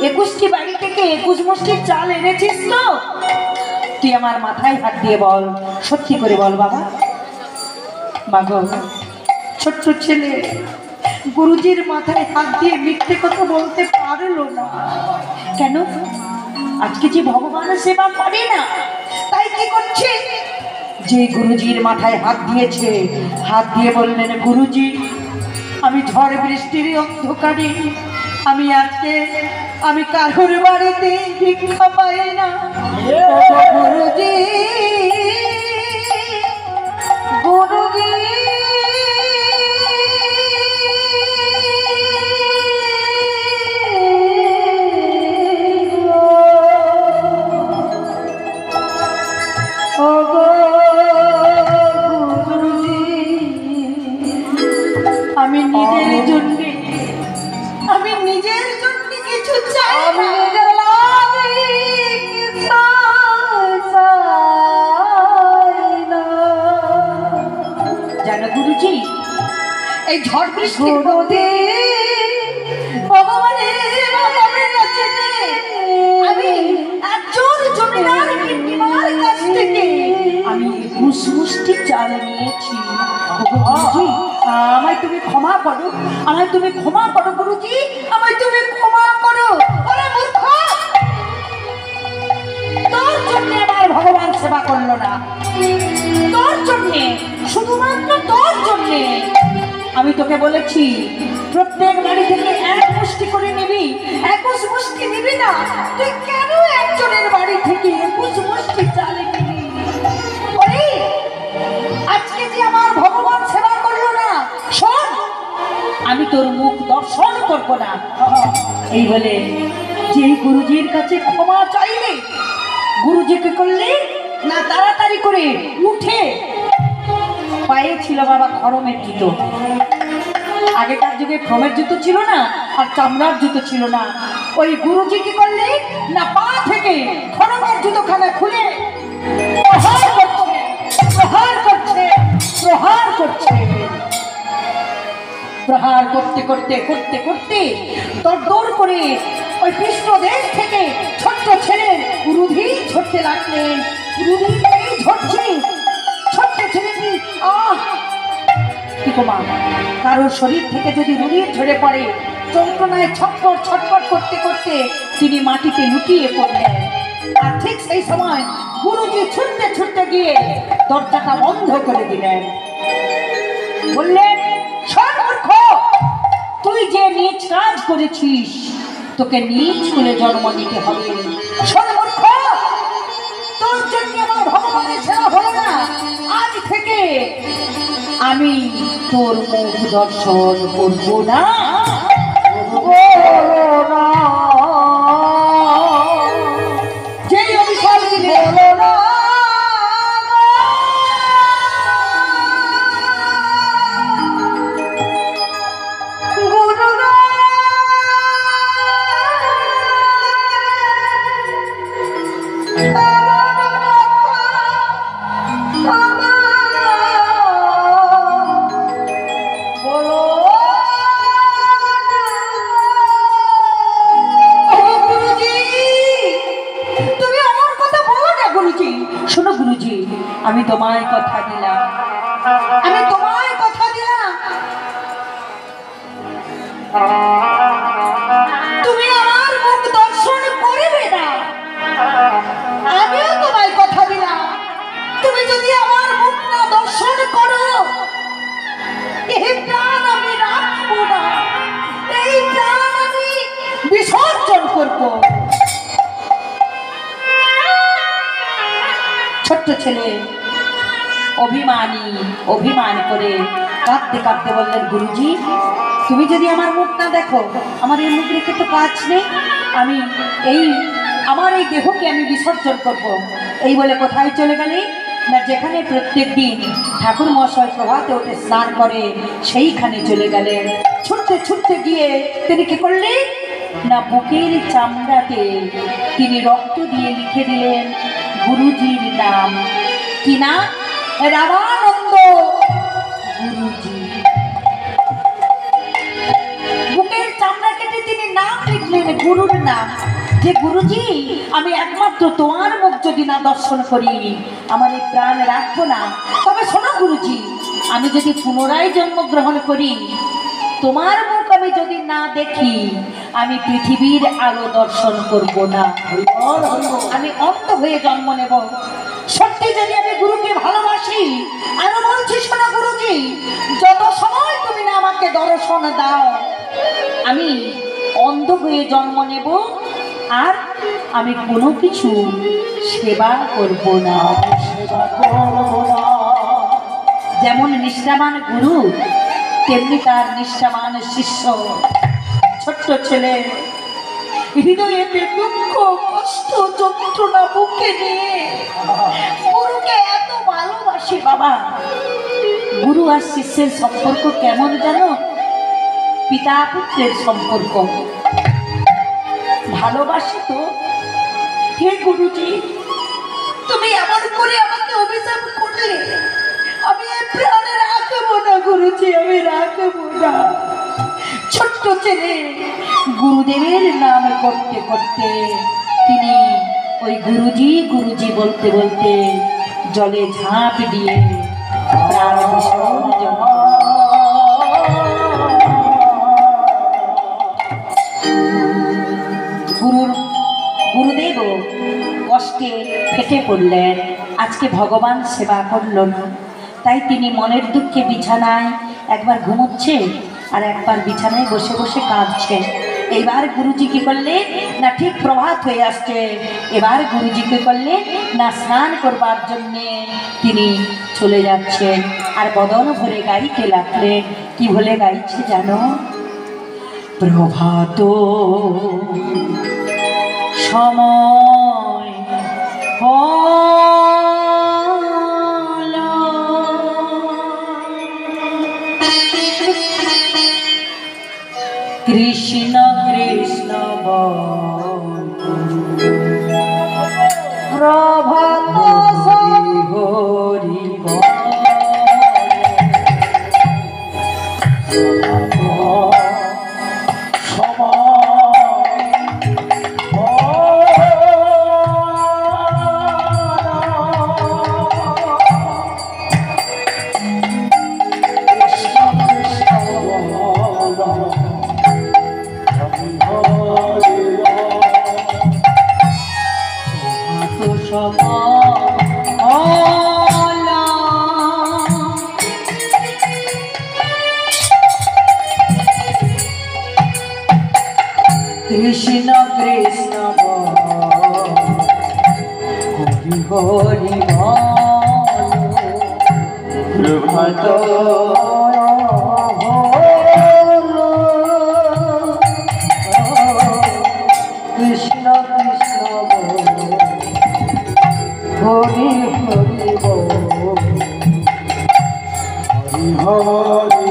21টি বাড়ি থেকে 21 মুষ্টির চাল এনেছিস তো? তুই আমার মাথায় হাত দিয়ে বল, সত্যি করে বল বাবা। বাবা ছোট্ট ছেলে গুরুজির মাথায় হাত দিয়ে মিথ্যে কথা বলতে পারলো না। কেন? আজকে যে ভগবানের সেবা করে না, তাই কি করছে? যে গুরুজির মাথায় হাত দিয়েছে, হাত দিয়ে বললেন, গুরুজি আমি ঝড় বৃষ্টির অন্ধকারে আমি কারোর বাড়িতে ভিক্ষা পাই না। গুরুজি গুরুজি আমি নিজের জন্য কিছু চাই না। জানো গুরুজি, এই ঝড় বৃষ্টির মধ্যে ভগবানের সেবা করার কাছে আমি একজন জমিদার কিন্নিমার কাছ থেকে আমি 21 মুষ্টি চাল নিয়েছি। গুরুজি আমায় তুমি ক্ষমা করো, আমায় তুমি ক্ষমা করো গুরুজি, আমায় তুমি ক্ষমা করো। ওরে মূর্খ, তোর জন্য আমার ভগবান সেবা করলো না, তোর জন্যে, শুধুমাত্র তোর জন্যে। আমি তোকে বলেছি প্রত্যেক বাড়ি থেকে 1 মুষ্টি করে নিবি, 21 মুষ্টি নিবি না। তুই কেন একজনের বাড়ি থেকে 21 মুষ্টি চাল নিবি? ওরে আজকে যে আমার ভগবান সেবা করলো না, শোন আমি তোর মুখ দর্শন করবো না। এই বলে যে গুরুজির কাছে ক্ষমা চাইলে গুরুজি কি করলে না তাড়াতাড়ি করে উঠে, পায়ে ছিল বাবা খড়মের জুতো। আগেকার যুগে খড়মের জুতো ছিল না আর চামড়ার জুতো ছিল না। ওই গুরুজি কি করলে না পা থেকে খড়মের জুতোখানা খুলে প্রহার করছে, প্রহার করছে, প্রহার করতে করতে করতে করতে দরদর করে ওই পৃষ্ঠদেশ থেকে ছোট্ট ছেলের রুধি ঝরতে লাগলেন। রুধি ঝরছে, ছোট্ট ছেলেটি মা কারোর শরীর থেকে যদি রুধি ঝরে পড়ে, যন্ত্রণায় ছটফট ছটফট করতে করতে তিনি মাটিতে লুটিয়ে পড়লেন। আর ঠিক সেই সময় গুরুজি ছুটতে ছুটতে গিয়ে দরজাটা বন্ধ করে দিলেন। বললেন, সর্বমূর্খ, তুই যে নীচ কাজ করেছিস তোকে নীচ কুলে জন্ম নিতে হবে। সর্বমূর্খ, তোর জন্য আমার ভগবানের সেবা হলো না। আজ থেকে আমি তোর মুখ দর্শন করব না। যেই অভিশাপ দিলে হলো না, আমি তোমায় কথা দিলাম, আমি তোমায় কথা দিলাম, তুমি আমার মুখ দর্শন করবে না। আমিও তোমায় কথা দিলাম, তুমি যদি আমার মুখ না দর্শন করো, এই প্রাণ আমি রাখবো না, এই প্রাণ আমি বিসর্জন করব। ছোট্ট ছেলে অভিমান করে কাঁদতে কাঁদতে বললেন, গুরুজি, তুমি যদি আমার মুখ না দেখো, আমার এই মুখ রেখে তো কাজ নেই, আমি আমার এই দেহকে আমি বিসর্জন করব। এই বলে কোথায় চলে গেলে না যেখানে প্রত্যেক দিন ঠাকুর মহাশয় প্রভাতে ওঠে স্নান করে সেইখানে চলে গেলেন। ছুটতে ছুটতে গিয়ে তিনি কি করলেন না বুকের চামড়াতে তিনি রক্ত দিয়ে লিখে দিলেন গুরুজির নাম। কি না? রামানন্দ গুরুজি। বুকের চামড়া কেটে তিনি নাম লিখলেন, গুরুর নাম, যে গুরুজি আমি একমাত্র তোমার মুখ যদি না দর্শন করি আমার এই প্রাণ রাখবো না। তবে শোনো গুরুজি, আমি যদি পুনরায় জন্মগ্রহণ করি, তোমার মুখ আমি যদি না দেখি, আমি পৃথিবীর আলো দর্শন করব না, আমি অন্ধ হয়ে জন্ম নেব। সত্যি যদি আমি গুরুকে ভালোবাসি, আরো বলছি শোনো গুরুজি, যত সময় তুমি না আমাকে দর্শন দাও, আমি অন্ধ হয়ে জন্ম নেব আর আমি কোনো কিছু সেবা করব না। যেমন নিষ্ঠাবান গুরু তেমনি তার নিষ্ঠাবান শিষ্য। ছোট্ট ছেলে হৃদয়েতে দুঃখ কষ্ট যন্ত্রণা বুকে নিয়ে গুরুকে এত ভালোবাসে। বাবা, গুরু আর শিষ্যের সম্পর্ক কেমন জানো? পিতা পুত্রের সম্পর্ক। ভালোবাসি তো। হে গুরুজি, তুমি এমন করে আমাকে অভিশাপ করলে, আমি এই প্রাণে রাখবো না গুরুজি, আমি রাখবো না। ছোট্ট ছেলে গুরুদেবের নাম করতে করতে তিনি ওই গুরুজি গুরুজি বলতে বলতে জলে ঝাঁপ দিয়ে প্রাণ বিসর্জন। গুরুদেব কষ্টে ফেটে পড়লেন। আজকে ভগবান সেবা করল না, তাই তিনি মনের দুঃখে বিছানায় একবার ঘুমোচ্ছে আর একবার বিছানায় বসে বসে কাঁদছে। এবার গুরুজি কি করলেন না, ঠিক প্রভাত হয়ে আসছে, এবার গুরুজি কি করলেন না, স্নান করবার জন্যে তিনি চলে যাচ্ছেন আর বদন ভরে গাইতে লাগলেন। কি বলে গাইছে জানো? প্রভাত সময় হল, কৃষ্ণ কৃষ্ণ প্রভাত হরি বল। কৃষ্ণ কৃষ্ণ হরি হরি প্রভাত কৃষ্ণ কৃষ্ণ হরি হরি হরি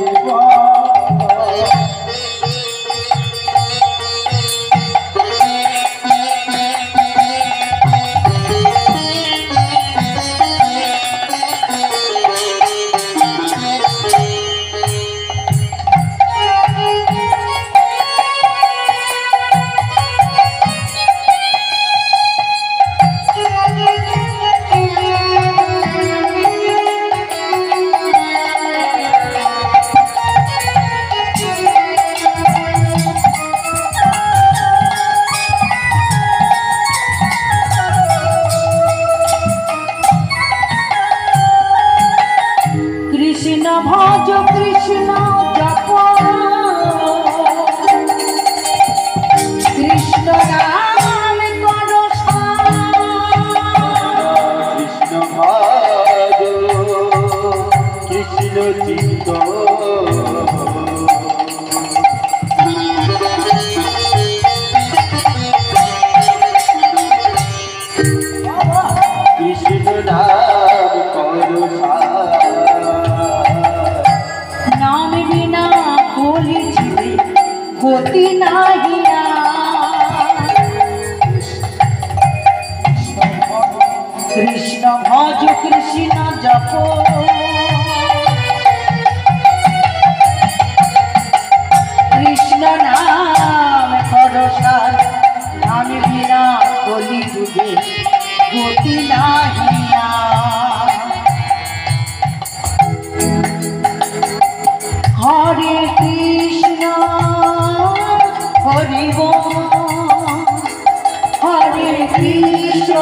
কৃষ্ণ ভজ কৃষ্ণ জপ, কৃষ্ণ নাম করো কৃষ্ণ ভাজ কৃষ্ণ চিত্ত কৃষ্ণ নাম করো নাম বিনা বলিছিবে গতি নাহিয়া, কৃষ্ণ ভজ কৃষ্ণ জপ, কৃষ্ণ নাম করো সার, নাম বিনা বলিছিবে গতি নাহিয়া। হরে কৃষ্ণ হরি বল, হরে কৃষ্ণ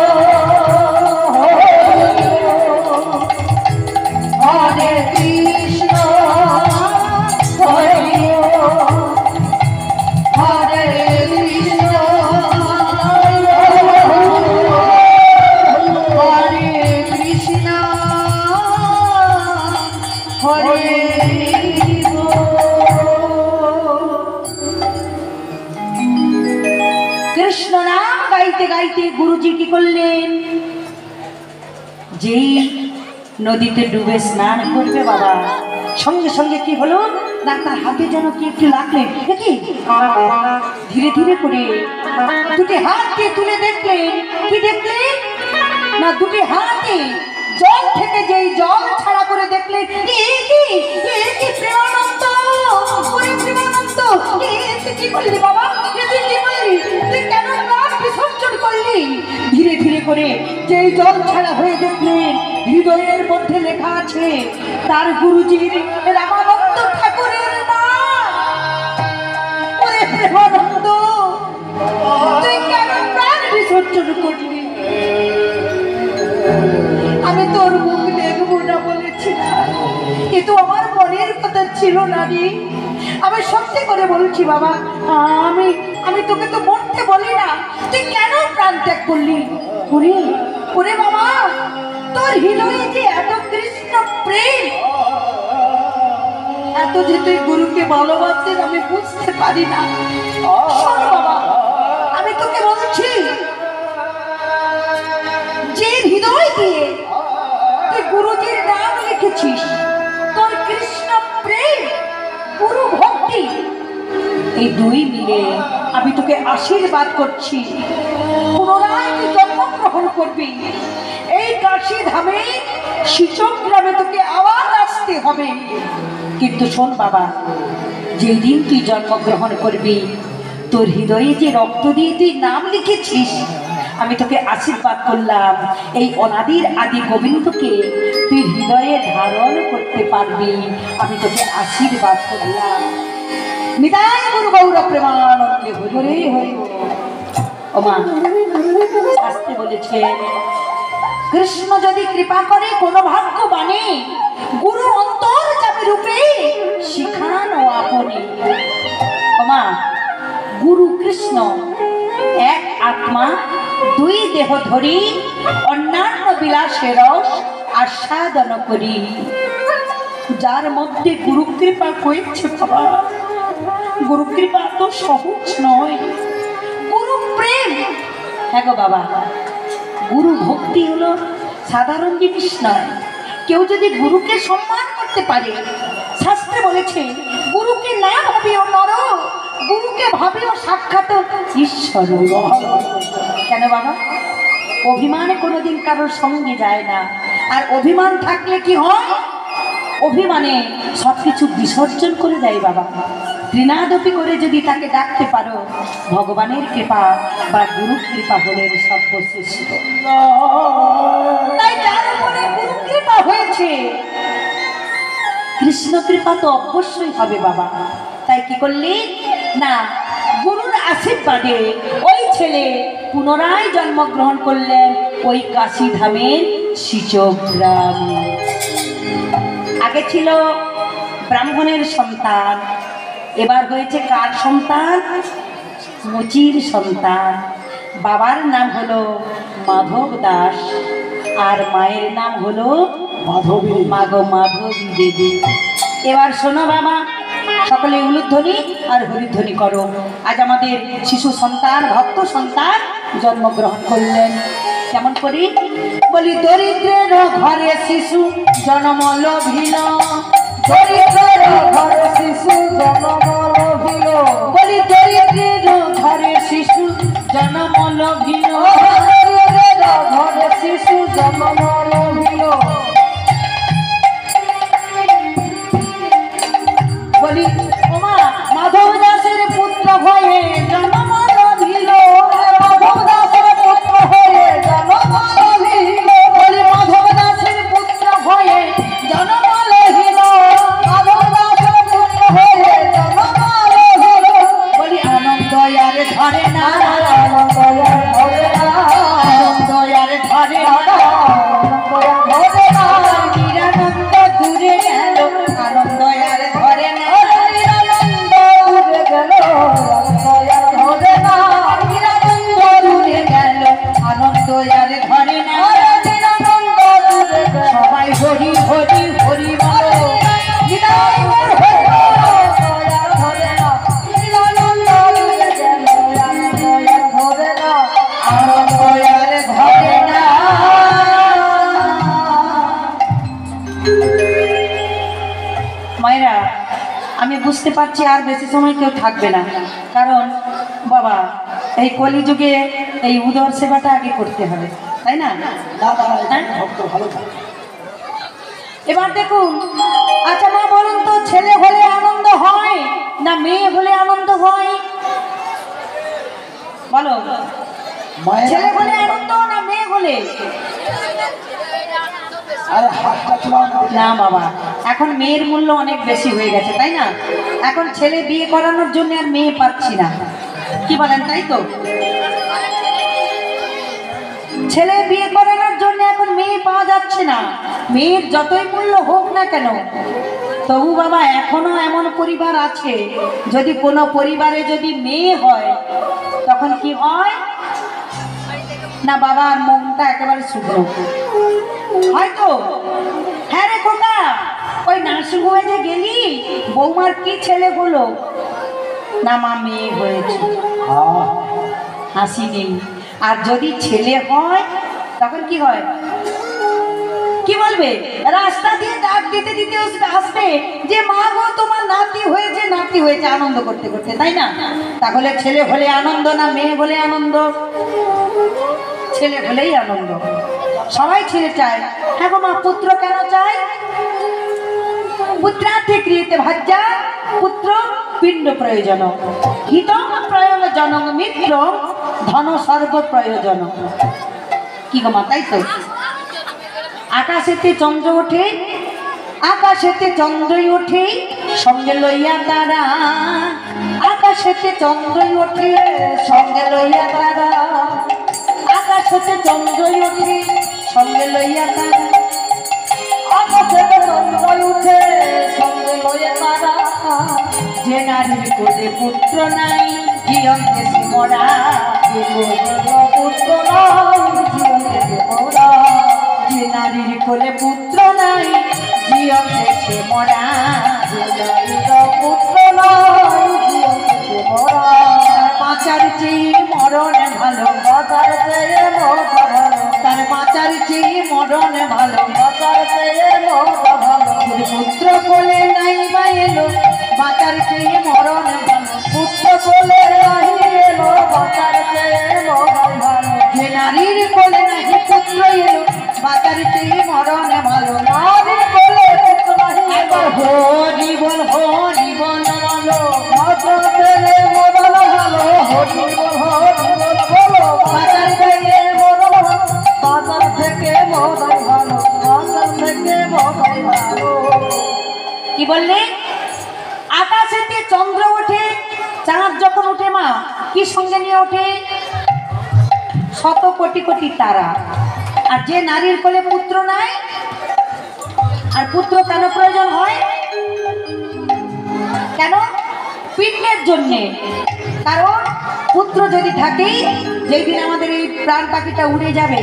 হরে কৃষ্ণ হরি বল, হরে কৃষ্ণ হরে কৃষ্ণ হরে কৃষ্ণ নাম গাইতে গাইতে গুরুজি কি করলেন, যেই নদীতে ডুবে স্নান করবে বাবা, সঙ্গে সঙ্গে কি হলো না, তার হাতে যেন কি একটু লাগলেন, দেখি ধীরে ধীরে করে দুটি হাতকে তুলে দেখলেন, কি দেখলেন না, দুটি হাতে জল থেকে যেই জল ছাড়া করে দেখলেন, প্রেমানন্দ, ওরে প্রেমানন্দ, তুই কি করলি বাবা, তুই কি করলি, তুই কেন প্রাণ বিসর্জন করলি? ধীরে ধীরে করে যেই জল ছাড়া হয়ে দেখলেন, হৃদয়ের মধ্যে লেখা আছে তার গুরুজির রামানন্দ ঠাকুরের নাম। ওরে প্রেমানন্দ, তুই কেন প্রাণ বিসর্জন করলি? আমি তোর মুখ দেখবো না বলেছিলাম, কিন্তু আমার মনের কথা ছিল না রে। আমি সত্যি করে বলছি বাবা, আমি আমি তোকে তো মরতে বলি না, তুই কেন প্রাণ ত্যাগ করলি? ওরে ওরে বাবা, তোর হৃদয়ে যে এত কৃষ্ণ প্রেম, এত এত যে তুই গুরুকে ভালোবাসিস আমি বুঝতে পারি না। শোন বাবা, আমি তোকে বলছি, যে হৃদয় দিয়ে তুই গুরুজির নাম লিখেছিস, তোর কৃষ্ণ প্রেম, গুরু ভক্তি, এই দুই মিলে আমি তোকে আশীর্বাদ করছি, পুনরায় তুই জন্মগ্রহণ করবি। এই কাশী ধামে সূচক গ্রামে তোকে আবার আসতে হবে। কিন্তু শোন বাবা, যেই দিন তুই জন্মগ্রহণ করবি, তোর হৃদয়ে যে রক্ত দিয়ে তুই নাম লিখেছিস, আমি তোকে আশীর্বাদ করলাম, এই অনাদির আদি গোবিন্দকে তুই হৃদয়ে ধারণ করতে পারবি। আমি তোকে আশীর্বাদ করলাম। নিতাই গুরু গৌর প্রেমানন্দে হরি হরি। ওমা শাস্ত্রে বলেছে, কৃষ্ণ যদি কৃপা করে কোনো ভাগ্যবানে, গুরু অন্তর যাবে রূপে শিখানো আপনি। ওমা, গুরু কৃষ্ণ এক আত্মা, দুই দেহ ধরি, অন্যান্য বিলাসে রস আস্বাদন করি। যার মধ্যে গুরু কৃপা হয়েছে বাবা, গুরু কৃপা তো সহজ নয়। গুরু প্রেম, হ্যাঁ গো বাবা, গুরু ভক্তি হলো সাধারণ জিনিস নয়। কেউ যদি গুরুকে সম্মান করতে পারে, শাস্ত্রে বলেছে, গুরুকে না ভাবিও নর, গুরুকে ভাবিও সাক্ষাৎ ঈশ্বর। কেন বাবা? অভিমানে কোনোদিন কারোর সঙ্গে যায় না। আর অভিমান থাকলে কি হয়? অভিমানে সবকিছু বিসর্জন করে দেয় বাবা। ত্রিনাদপি করে যদি তাকে ডাকতে পারো, ভগবানের কৃপা বা গুরু কৃপা হলেন সর্বশ্রেষ্ঠ। তাই যার উপরে গুরু কৃপা হয়েছে, কৃষ্ণ কৃপা তো অবশ্যই হবে বাবা। তাই কি করলি না, গুরুর আশীর্বাদে ওই ছেলে পুনরায় জন্মগ্রহণ করলেন ওই কাশী ধামের সূচক গ্রামে। আগে ছিল ব্রাহ্মণের সন্তান, এবার হয়েছে কার সন্তান? মুচির সন্তান। বাবার নাম হলো মাধব দাস, আর মায়ের নাম হলো মাধবী। মাধবী দেবী। এবার শোনো বাবা, সকলে উলুধ্বনি আর হরিধ্বনি করো। আজ আমাদের শিশু সন্তান, ভক্ত সন্তান জন্মগ্রহণ করলেন। কেমন করি? বলি, দরিদ্রের ঘরে শিশু জন্ম লভিল, দরিদ্রের ঘরে শিশু জন্ম লভিল। বলি, দরিদ্রের ঘরে শিশু জন্ম লভিল, দরিদ্রের ঘরে শিশু জন্ম লভিল। বলি, ওমা, মাধব দাসের পুত্র হয়ে জন্ম লভিল, মাধব দাসের পুত্র হয়ে জন্ম লভিল। বলি, মাধব দাসের পুত্র হয়ে জন্ম লভিল, মাধব দাসের পুত্র হয়ে জন্ম লভিল। বলি, আনন্দ আর ধরে না, আনন্দ আর ধরে না, আনন্দ আর ধরে না, আনন্দ আর ধরে না। নিরানন্দ দূরে গেল, আনন্দ আর ধরে না, নিরানন্দ দূরে গেল, আনন্দ আর ধরে না, নিরানন্দ দূরে গেল, আনন্দ আর ধরে না, নিরানন্দ দূরে গেল। সবাই হরি হরি হরি বলো, নিতাই গৌর হরি বলো, আর ধরে না, নিরানন্দ দূরে গেল, আনন্দ আর ধরে না, আনন্দ আর ধরে না। মায়েরা, আমি বুঝতে পারছি আর বেশি সময় কেউ থাকবে না, কারণ বাবা এই কলিযুগে এই উদর সেবাটা আগে করতে হবে, তাই না? ভক্ত ভালো থাকে। এবার দেখুন, আচ্ছা মা বলুন তো, ছেলে হলে আনন্দ হয় না মেয়ে হলে আনন্দ হয়? বলো, ছেলে হলে আনন্দ না মেয়ে হলে? আরে হাতটা চলাও না বাবা, এখন মেয়ের মূল্য অনেক বেশি হয়ে গেছে, তাই না? এখন ছেলে বিয়ে করানোর জন্য আর মেয়ে পাচ্ছি না, কি বলেন? তাই তো, ছেলে বিয়ে করানোর জন্য এখন মেয়ে পাওয়া যাচ্ছে না। মেয়ের যতই মূল্য হোক না কেন, তবু বাবা এখনো এমন পরিবার আছে, যদি কোনো পরিবারে যদি মেয়ে হয়, তখন কি হয় না, বাবার মনটা একেবারে শুকনো হয়তো। হ্যাঁ রে খোকা, ওই নার্সিংহোমে যে গেলি বৌমার কি ছেলে হলো না মা মেয়ে হয়েছে, হ্যাঁ হাসি নেই। আর যদি ছেলে হয় তখন কি হয়, কি বলবে? রাস্তা দিয়ে ডাক দিতে দিতে আসবে যে মা গো তোমার নাতি হয়েছে, নাতি হয়েছে, আনন্দ করতে করতে, তাই না? তাহলে ছেলে হলে আনন্দ না মেয়ে হলে আনন্দ? ছেলে হলেই আনন্দ, সবাই ছেলে চায়। হ্যাঁ গো মা, পুত্র কেন চায়? পুত্রার্থে ক্রিয়েতে ভাজ্যা পুত্র পিণ্ড প্রয়োজন, হিতং প্রয়োজন মিত্র ধন সর্ব প্রয়োজন। কি গো মা, তাই তো? আকাশেতে চন্দ্র ওঠে, আকাশেতে চন্দ্রই ওঠে সঙ্গে লইয়া তারা, আকাশেতে চন্দ্রই ওঠে সঙ্গে লইয়া তারা, আকাশেতে চন্দ্রই ওঠে সঙ্গে লইয়া তারা, আকাশেতে চন্দ্রই ওঠে সঙ্গে লইয়া তারা। যে নারীর কোলে পুত্র নাই জীবন দেশে মরা, যে পুত্র নাই জীবন দেশে মরা, যে নারীর কোলে পুত্র নাই জীবন দেশে মরা, যে নারীর পুত্র নাই জীবন দেশে মরা। বাঁচার চেয়ে মরণ ভালো, বাঁচার চেয়ে মরণ ভালো, তার বাঁচার চেয়ে মরণ ভালো, বাঁচার চেয়ে মরণ ভালো। পুত্র কোলে নাই বা এলো বাঁচার চেয়ে মরণ ভালো, পুত্র কোলে নাই এলো বাঁচার চেয়ে মরণ ভালো। যে নারীর কোলে নাহি পুত্র এলো বাঁচার চেয়ে মরণ ভালো, নারীর কোলে পুত্র নাহি এলো হরি বল হরি বল বলো, বাঁচার চেয়ে মরণ ভালো, হরি বল বলো, বাঁচার থেকে মরণ ভালো, বাঁচার থেকে মরণ ভালো, বাঁচার থেকে মরণ ভালো। কি বললে? আকাশেতে চন্দ্র ওঠে, চাঁদ যখন ওঠে মা কি সঙ্গে নিয়ে ওঠে? শত কোটি কোটি তারা। আর যে নারীর কোলে পুত্র নাই, আর পুত্র কেন প্রয়োজন হয়? কেন? পিণ্ডের জন্যে। কারণ পুত্র যদি থাকে, যেই দিন আমাদের এই প্রাণ পাখিটা উড়ে যাবে,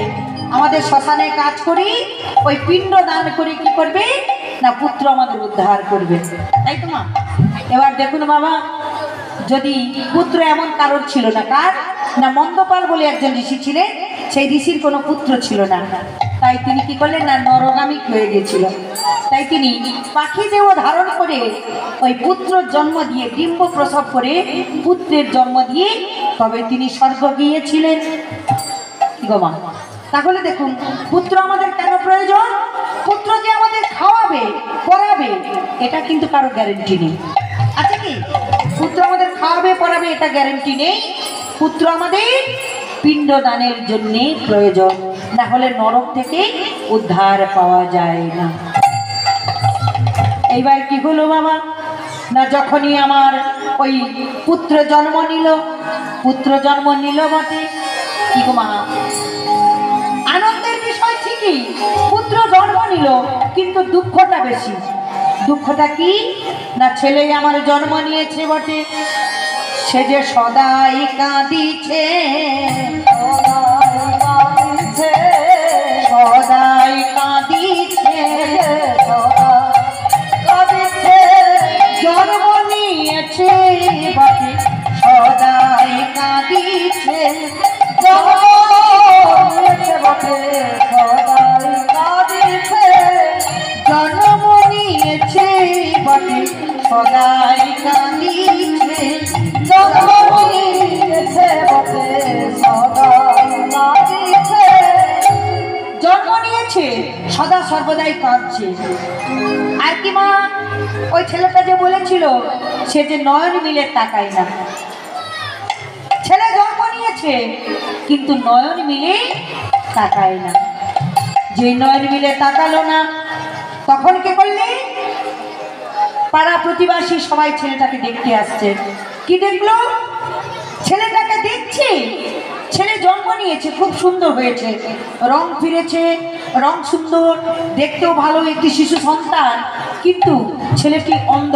আমাদের শ্মশানে কাজ করি, ওই পিণ্ড দান করে কি করবে না পুত্র আমাদের উদ্ধার করবে, তাই তো মা? এবার দেখুন বাবা, যদি পুত্র এমন কারোর ছিল না, কার না মন্দপাল বলে একজন ঋষি ছিলেন, সেই ঋষির কোনো পুত্র ছিল না, তাই তিনি কি করলেন না নরগামী হয়ে গেছিল। তাই তিনি পাখি দেহ ধারণ করে ওই পুত্র জন্ম দিয়ে, ডিম্ব প্রসব করে পুত্রের জন্ম দিয়ে তবে তিনি স্বর্গ গিয়েছিলেন। কি গো মা? তাহলে দেখুন পুত্র আমাদের কেন প্রয়োজন? পুত্র যে আমাদের খাওয়াবে পড়াবে এটা কিন্তু কারো গ্যারেন্টি নেই, আছে কি? পুত্র আমাদের খাওয়াবে পড়াবে এটা গ্যারেন্টি নেই। পুত্র আমাদের পিণ্ডদানের জন্য প্রয়োজন, না হলে নরক থেকে উদ্ধার পাওয়া যায় না। এইবার কি হলো বাবা না, যখনই আমার ওই পুত্র জন্ম নিল, পুত্র জন্ম নিল বটে, কি গো মা আনন্দের বিষয় ঠিকই, পুত্র জন্ম নিল, কিন্তু দুঃখটা বেশি। দুঃখটা কি না, ছেলে আমার জন্ম নিয়েছে বটে, সে যে সদাই কাঁদিছে, সদাই কাঁদিছে, কাঁদিছে, জন্ম নিয়েছে বটে, সদাই কাঁদিছে, জন্ম নিয়েছে বটে, সদাই কাঁদিছে, জন্ম নিয়েছে বটে, সদাই কাঁদিছে, জন্ম নিয়েছে বটে, সদাই কাঁদিছে, জন্ম নিয়েছে সদা সর্বদাই কাঁদছে। আর কি মা, ওই ছেলেটা যে বলেছিল সে যে নয়ন মিলে তাকায় না, ছেলে জন্ম নিয়েছে কিন্তু নয়ন মিলে তাকায় না। যে নয়ন মিলে তাকালো না, তখন কে করলে পাড়া প্রতিবাসী সবাই ছেলেটাকে দেখতে আসছে। কি দেখলো? ছেলেটাকে দেখছে, ছেলে জন্ম নিয়েছে, খুব সুন্দর হয়েছে, রং ফিরেছে, রং সুন্দর, দেখতেও ভালো, একটি শিশু সন্তান, কিন্তু ছেলেটি অন্ধ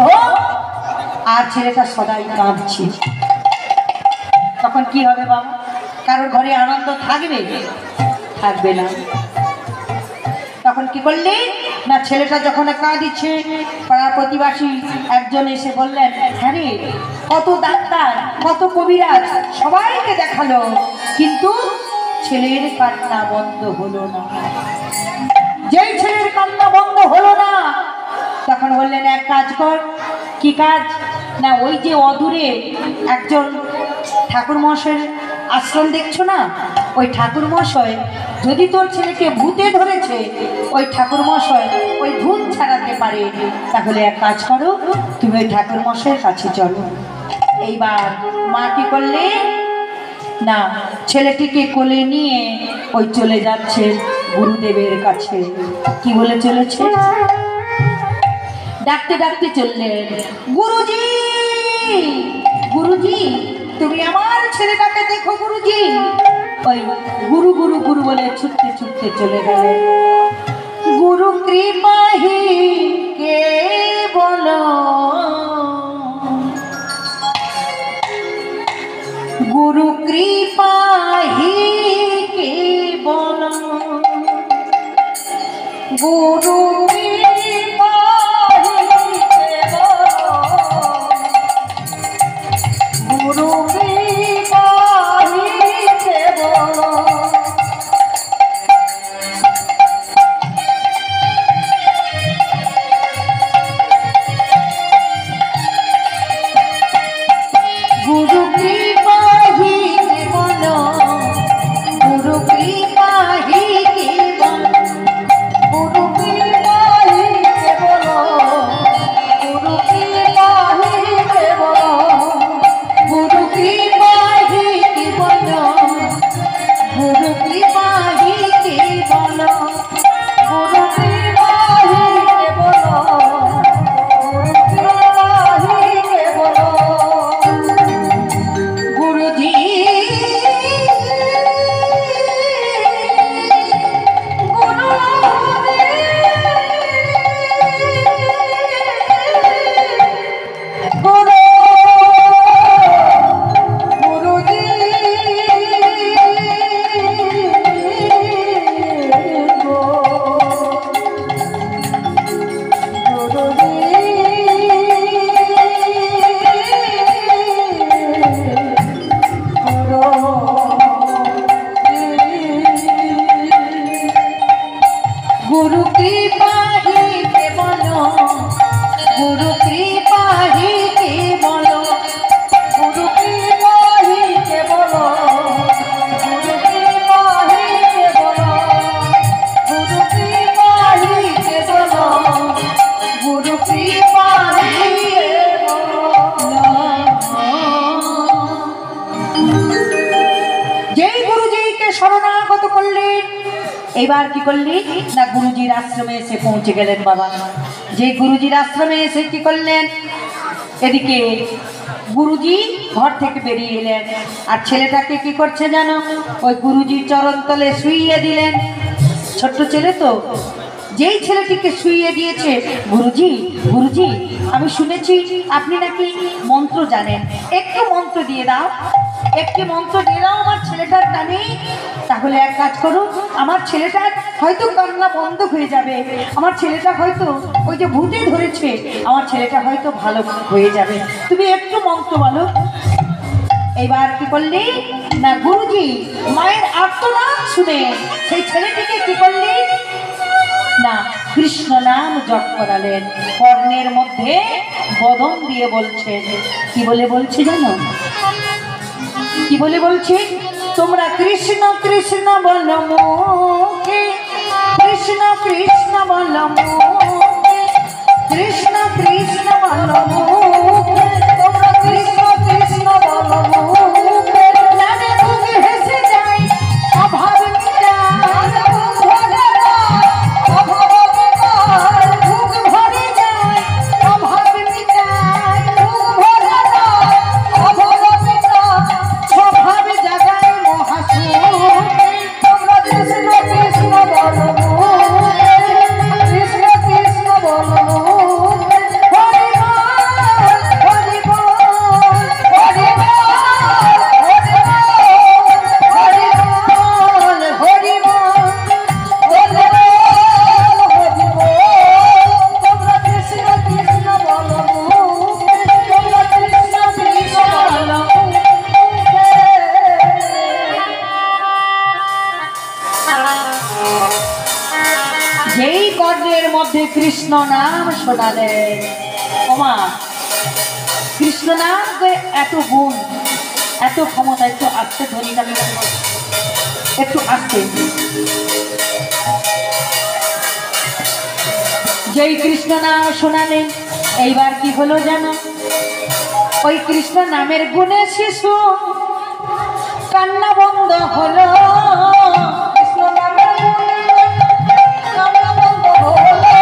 আর ছেলেটা সদাই কাঁদছে। তখন কি হবে বাবা? কারোর ঘরে আনন্দ থাকবে? থাকবে না। তখন কি করলে না ছেলেটা যখন কাঁদিচ্ছে, পাড়া প্রতিবাসী একজন এসে বললেন, হ্যাঁ রে, কত ডাক্তার কত কবিরাজ সবাইকে দেখালো, কিন্তু ছেলের কান্না বন্ধ হলো না। যেই ছেলের কান্না বন্ধ হলো না, তখন বললেন, এক কাজ কর। কি কাজ? না ওই যে অদূরে একজন ঠাকুর মশাইয়ের আশ্রম দেখছো না, ওই ঠাকুর মশাই যদি তোর ছেলেকে ভূতে ধরেছে, ওই ঠাকুর মশাই ওই ভূত ছাড়াতে পারে। তাহলে এক কাজ করো, তুমি ওই ঠাকুর মশাইয়ের কাছে চলো। এইবার মা কি করলে না, ছেলেটিকে কোলে নিয়ে ওই চলে যাচ্ছে গুরুদেবের কাছে। কি বলে চলেছে? ডাকতে ডাকতে চললেন, গুরুজি গুরুজি, তুমি আমার ছেলেটাকে দেখো গুরুজি। ওই গুরু গুরু গুরু বলে ছুটতে ছুটতে চলে গেলেন। গুরু কৃপাহি কে বলো, গুরু কৃপাহি কে বলো, গুরু এবার কি করলি না, গুরুজির আশ্রমে এসে পৌঁছে গেলেন। বাবা যে গুরুজির আশ্রমে এসে কি করলেন, এদিকে গুরুজি ঘর থেকে বেরিয়ে এলেন, আর ছেলেটাকে কি করছে জানো, ওই গুরুজির চরণ তলে শুইয়ে দিলেন। ছোট্ট ছেলে তো, যেই ছেলেটিকে শুইয়ে দিয়েছে, গুরুজি গুরুজি, আমি শুনেছি আপনি নাকি মন্ত্র জানেন, একটু মন্ত্র দিয়ে দাও, একটি মন্ত্র দিয়ে দাও আমার ছেলেটার কানে। তাহলে এক কাজ করো, আমার ছেলেটার হয়তো কান্না বন্ধ হয়ে যাবে, আমার ছেলেটা হয়তো ওই যে ভূতে ধরেছে, আমার ছেলেটা হয়তো ভালো হয়ে যাবে, তুমি একটু মন্ত্র বলো। এবার কি করলি না, গুরুজি মায়ের আর্তনাদ শুনে সেই ছেলেটিকে কি করলি না, কৃষ্ণ নাম জপ করালেন। কর্ণের মধ্যে বদন দিয়ে বলছেন, কি বলে বলছে জানো, কি বলে বলছে, তোমরা কৃষ্ণ কৃষ্ণ বলো মুখে, কৃষ্ণ কৃষ্ণ বলো মুখে, কৃষ্ণ কৃষ্ণ বলো মুখে, তোমরা কৃষ্ণ কৃষ্ণ বলো মুখে, জানে বুকে হেসে যায় অভাব মিটায়, অভাব মিটায়, বুক ভরে যায় অভাব মিটায়, বুক ভরে যায় অভাব মিটায়, স্বভাব জাগায় মহাসুখ, তোমরা কৃষ্ণ কৃষ্ণ বলো মুখে, কৃষ্ণ কর্ণের মধ্যে কৃষ্ণ নাম শোনালেন। ওমা, কৃষ্ণ নাম এত গুণ, এত ক্ষমতা। একটু আস্তে ধ্বনিটাকে একটু আস্তে। যেই কৃষ্ণ নাম শোনালেন, এইবার কি হলো জানো? ওই কৃষ্ণ নামের গুণে শিশু কান্না বন্ধ হলো। কৃষ্ণ নামের গুণে কান্না বন্ধ হলো।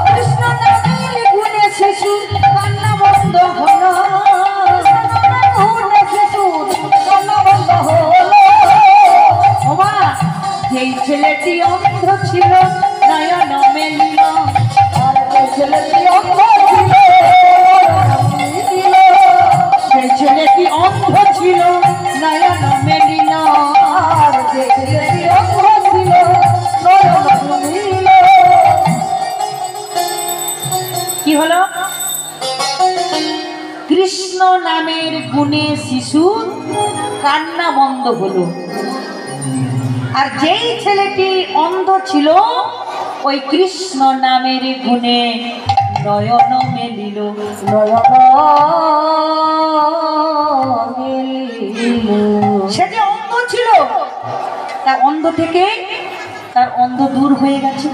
কৃষ্ণ নামের গুণে শিশু কান্না বন্ধ হলো। কান্না বন্ধ হলো। ওমা, যেই ছেলেটি অন্ধ ছিল নয়ন মেলিল, আর যে ছেলেটি অন্ধ ছিল, সেই ছেলেটি অন্ধ ছিল নয়ন মেলিল, আর যে ছেলেটি অন্ধ ছিল নয়ন মেলিল। কি হলো? কৃষ্ণ নামের গুণে শিশু কান্না বন্ধ হলো। আর যেই ছেলেটি অন্ধ ছিল, ওই কৃষ্ণ নামের গুণে নয়ন মেলিল। নয়ন মেলিল। সে যে অন্ধ ছিল, তার অন্ধ থেকে তার অন্ধ দূর হয়ে গেছে।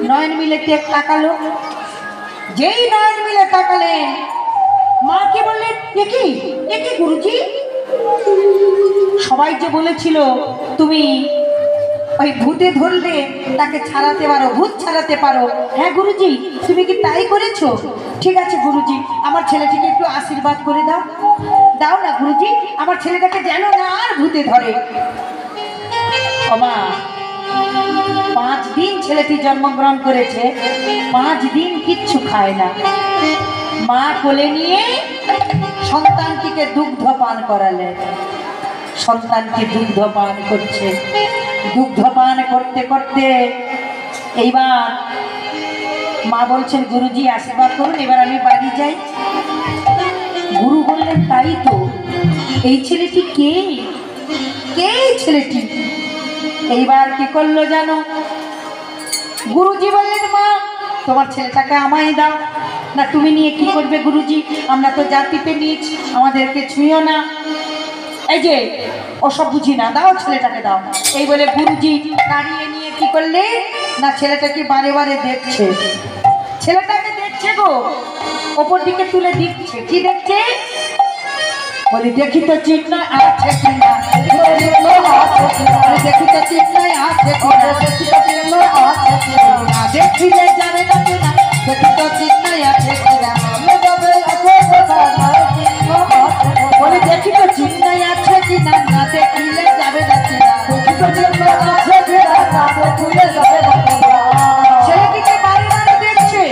নয়ন মিলে তাকালো। যেই নয়ন মিলে তাকালেন, মাকে বললেন, একি একি গুরুজি, সবাই যে বলেছিল তুমি ওই ভূতে ধরলে তাকে ছাড়াতে পারো, ভূত ছাড়াতে পারো, হ্যাঁ গুরুজি, তুমি কি তাই করেছো? ঠিক আছে গুরুজি, আমার ছেলেটিকে একটু আশীর্বাদ করে দাও। দাও না গুরুজি, আমার ছেলেটাকে যেন না আর ভূতে ধরে। ওমা, 5 দিন ছেলেটি জন্মগ্রহণ করেছে, 5 দিন কিচ্ছু খায় না। মা কোলে নিয়ে সন্তানটিকে দুগ্ধ পান করালেন। সন্তানকে দুগ্ধ পান করছে। দুগ্ধ পান করতে করতে এইবার মা বলছেন, গুরুজি আশীর্বাদ করুন, এবার আমি বাড়ি যাই। গুরু বললেন, তাই তো, এই ছেলেটি কে? কে এই ছেলেটি? এইবার কি করলো জানো? গুরুজি বললেন, মা তোমার ছেলেটাকে আমায় দাও। না, তুমি নিয়ে কি করবে গুরুজি? আমরা তো জাতিতে নিয়েছি, আমাদেরকে ছুঁয়ো না। এই যে ওসব বুঝি না, দাও ছেলেটাকে দাও। এই বলে গুরুজি দাঁড়িয়ে নিয়ে কি করলে না, ছেলেটাকে বারে বারে দেখছে। ছেলেটাকে দেখছে গো, ওপর দিকে তুলে দিচ্ছে। কি দেখছে? বলি, দেখি তো চিহ্ন আছে কিনা, দেখি তো চিহ্ন আছে কিনা, দেখিলে যাবে না কিনা, দেখি তো চিহ্ন আছে কিনা, বলে দেখি তো চিহ্ন আছে কিনা, না দেখিলে যাবে না কিনা, ছেলেটিকে বারে বারে দেখছে,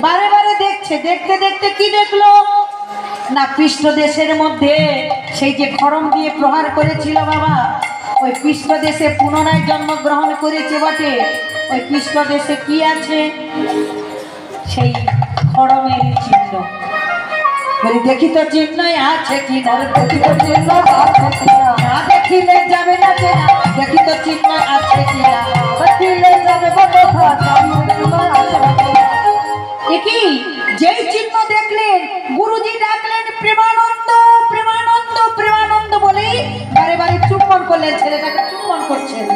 বারে বারে দেখছে। দেখতে দেখতে কি দেখলো না, পৃষ্ঠদেশের মধ্যে সেই যে খড়ম দিয়ে প্রহার করেছিল বাবা, ওই পৃষ্ঠদেশে পুনরায় জন্মগ্রহণ করেছে বটে। ওই পৃষ্ঠদেশে কি আছে? সেই খড়মের চিহ্ন। বলি, দেখি তো চিহ্ন আছে কি না, দেখি তো চিহ্ন আছে কি না, দেখিলে যাবে না কেনা, দেখি তো চিহ্ন আছে কি না, দেখিলে যাবে কি? যেই চিহ্ন দেখলেন, গুরুজি ডাকলেন, প্রেমানন্দ প্রেমানন্দ প্রেমানন্দ বলে বারে বারে চুম্বন করলেন। ছেলেটাকে চুম্বন করছেন।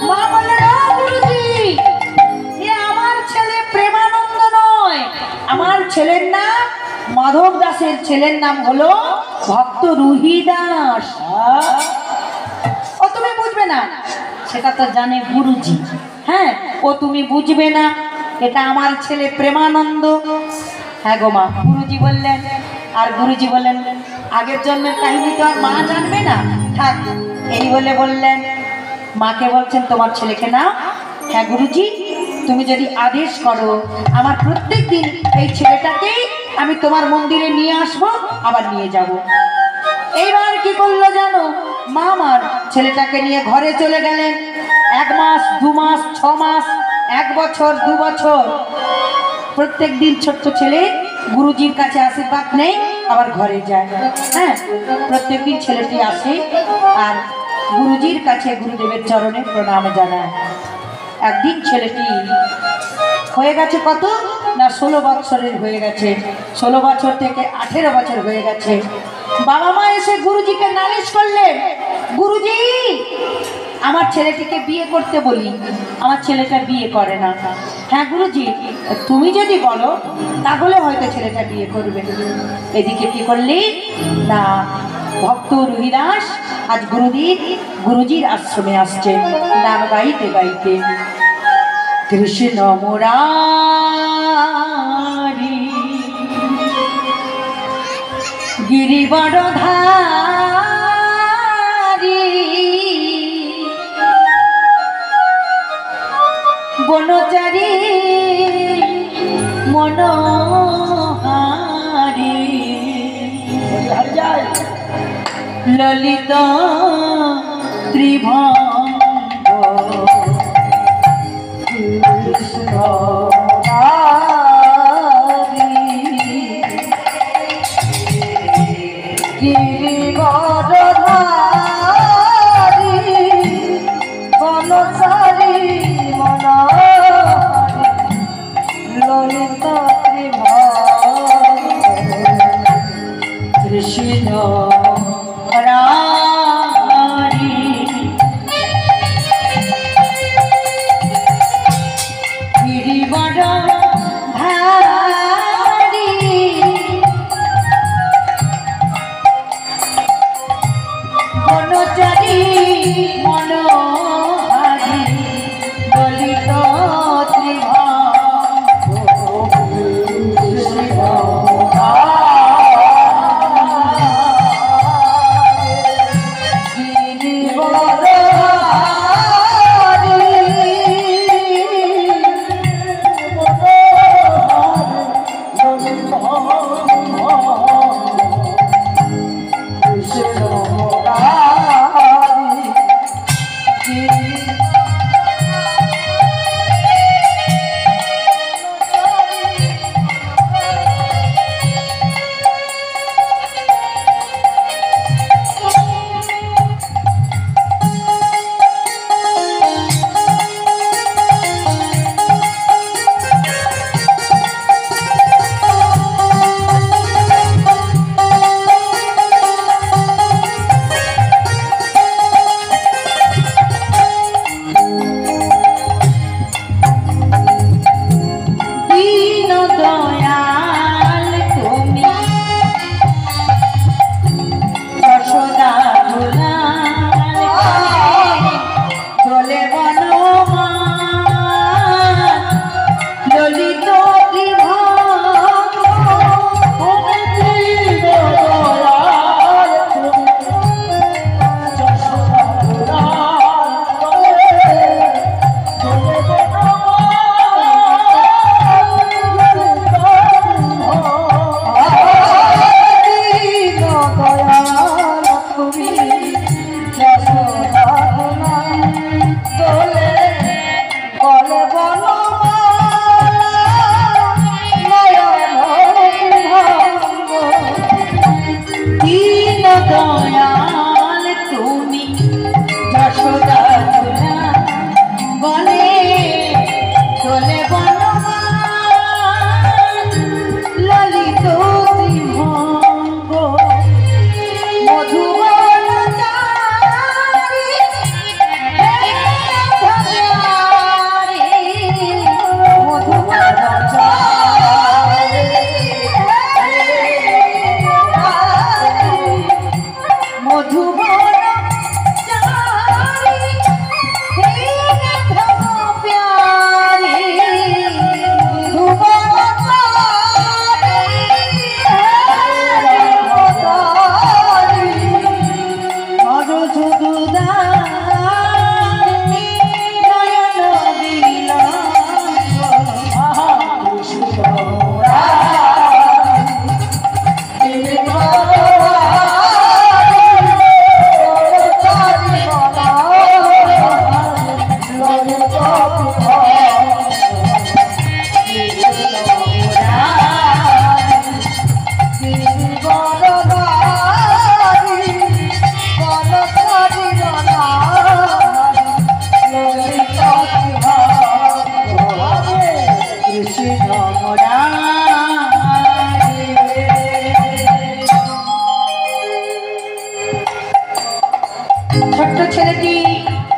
মা বললেন, গুরুজি, এ আমার ছেলে প্রেমানন্দ নয়, আমার ছেলের নাম মাধব দাসের ছেলের নাম হলো ভক্ত রুহি দাস। ও তুমি বুঝবে না, সেটা তো জানে গুরুজি। হ্যাঁ, ও তুমি বুঝবে না, এটা আমার ছেলে প্রেমানন্দ। হ্যাঁ গো মা, গুরুজি বললেন। আর গুরুজি বললেন, আগের জন্মের কাহিনী তো আর মা জানবে না, থাক। এই বলে বললেন, মাকে বলছেন, তোমার ছেলেকে না। হ্যাঁ গুরুজি, তুমি যদি আদেশ করো, আমার প্রত্যেক দিন এই ছেলেটাকে আমি তোমার মন্দিরে নিয়ে আসবো, আবার নিয়ে যাব। এইবার কি করলো জানো? মা আমার ছেলেটাকে নিয়ে ঘরে চলে গেলেন। 1 মাস, 2 মাস, 6 মাস, 1 বছর, 2 বছর, প্রত্যেক দিন ছোট্ট ছেলে গুরুজির কাছে আশীর্বাদ নেই, আবার ঘরে যায়। হ্যাঁ, প্রত্যেক দিন ছেলেটি আসে আর গুরুজির কাছে গুরুদেবের চরণে প্রণাম জানায়। একদিন ছেলেটি হয়ে গেছে কত না 16 বছরের হয়ে গেছে, 16 বছর থেকে 18 বছর হয়ে গেছে। বাবা মা এসে গুরুজিকে নালিশ করলেন, গুরুজি আমার ছেলেটিকে বিয়ে করতে বলি, আমার ছেলেটা বিয়ে করে না। হ্যাঁ গুরুজি, তুমি যদি বলো তাহলে হয়তো ছেলেটা বিয়ে করবে। এদিকে কি করলি না ভক্ত রুহিদাস আজ গুরুজির আশ্রমে আসছে নাম গাইতে গাইতে, কৃষ্ণ মুরারি গিরিবরধারী বনচারী মনোহারী ললিত ত্রিভঙ্গ কৃষ্ণ গিরিবরধারী বনচারী মনোহারী ললিত ত্রিভঙ্গ কৃষ্ণ মুরারি গিরিবরধারী বনচারী মনোহারী ললিত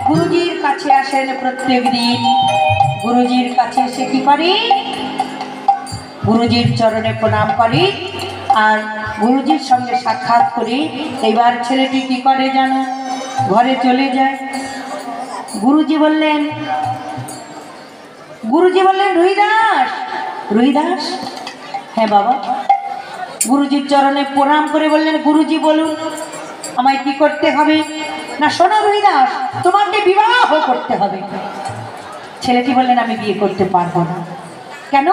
গুরুজির কাছে আসেন প্রত্যেক দিন। গুরুজির কাছে এসে কি করে? গুরুজির চরণে প্রণাম করে আর গুরুজির সঙ্গে সাক্ষাৎ করে এইবার ছেলেটি কি করে জানো? ঘরে চলে যায়। গুরুজি বললেন রুহিদাস, রুহিদাস। হ্যাঁ বাবা। গুরুজির চরণে প্রণাম করে বললেন, গুরুজি বলুন আমায় কি করতে হবে? না শোনো রুহিদাস, তোমাকে বিবাহ করতে হবে। ছেলেটি বললেন আমি বিয়ে করতে পারবো না। কেন?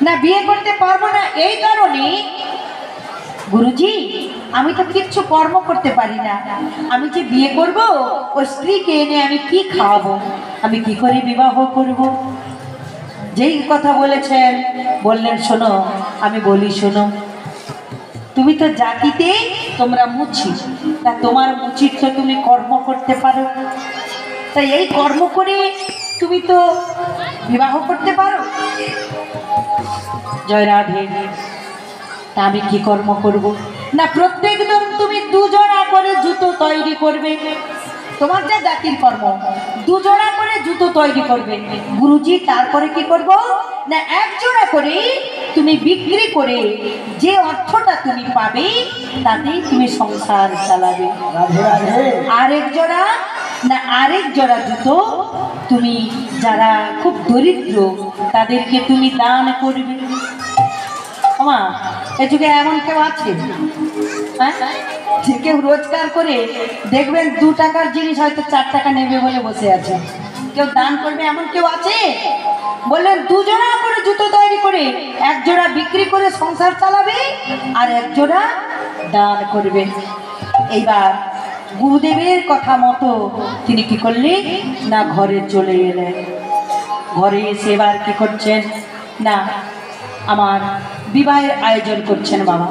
না বিয়ে করতে পারবো না এই কারণে, গুরুজি আমি তো কিচ্ছু কর্ম করতে পারি না। আমি যে বিয়ে করব ওই স্ত্রীকে এনে আমি কি খাওয়াবো? আমি কি করে বিবাহ করব? যেই কথা বলেছেন বললেন শোনো আমি বলি শোনো, তুমি তো জাতিতে তোমরা মুচি, তা তোমার মুচির তো তুমি কর্ম করতে পারো, তাই এই কর্ম করে তুমি তো বিবাহ করতে পারো। জয় রাধে। তা আমি কি কর্ম করব? না প্রত্যেক দিন তুমি দুজোড়া করে জুতো তৈরি করবে। তোমার যে জাতির কর্ম, দুজোড়া করে জুতো তৈরি করবে। গুরুজি তারপরে কি করব? না এক জোড়া করে তুমি বিক্রি করে যে অর্থটা তুমি পাবে তাতেই তুমি সংসার চালাবে। রাধে রাধে। আরেক জোড়া জুতো তুমি যারা খুব দরিদ্র তাদেরকে তুমি দান করবে। মা এ যুগে এমন কেউ আছে? হ্যাঁ, যে কেউ রোজগার করে দেখবেন 2 টাকার জিনিস হয়তো 4 টাকা নেবে বলে বসে আছে, কেউ দান করবে এমন কেউ আছে? বললেন 2 জোড়া করে জুতো তৈরি করে 1 জোড়া বিক্রি করে সংসার চালাবে আর 1 জোড়া দান করবে। এইবার গুরুদেবের কথা মতো তিনি কি করলেন? না ঘরে চলে এলেন। ঘরে এসে এবার কি করছেন? না আমার বিবাহের আয়োজন করছেন বাবা।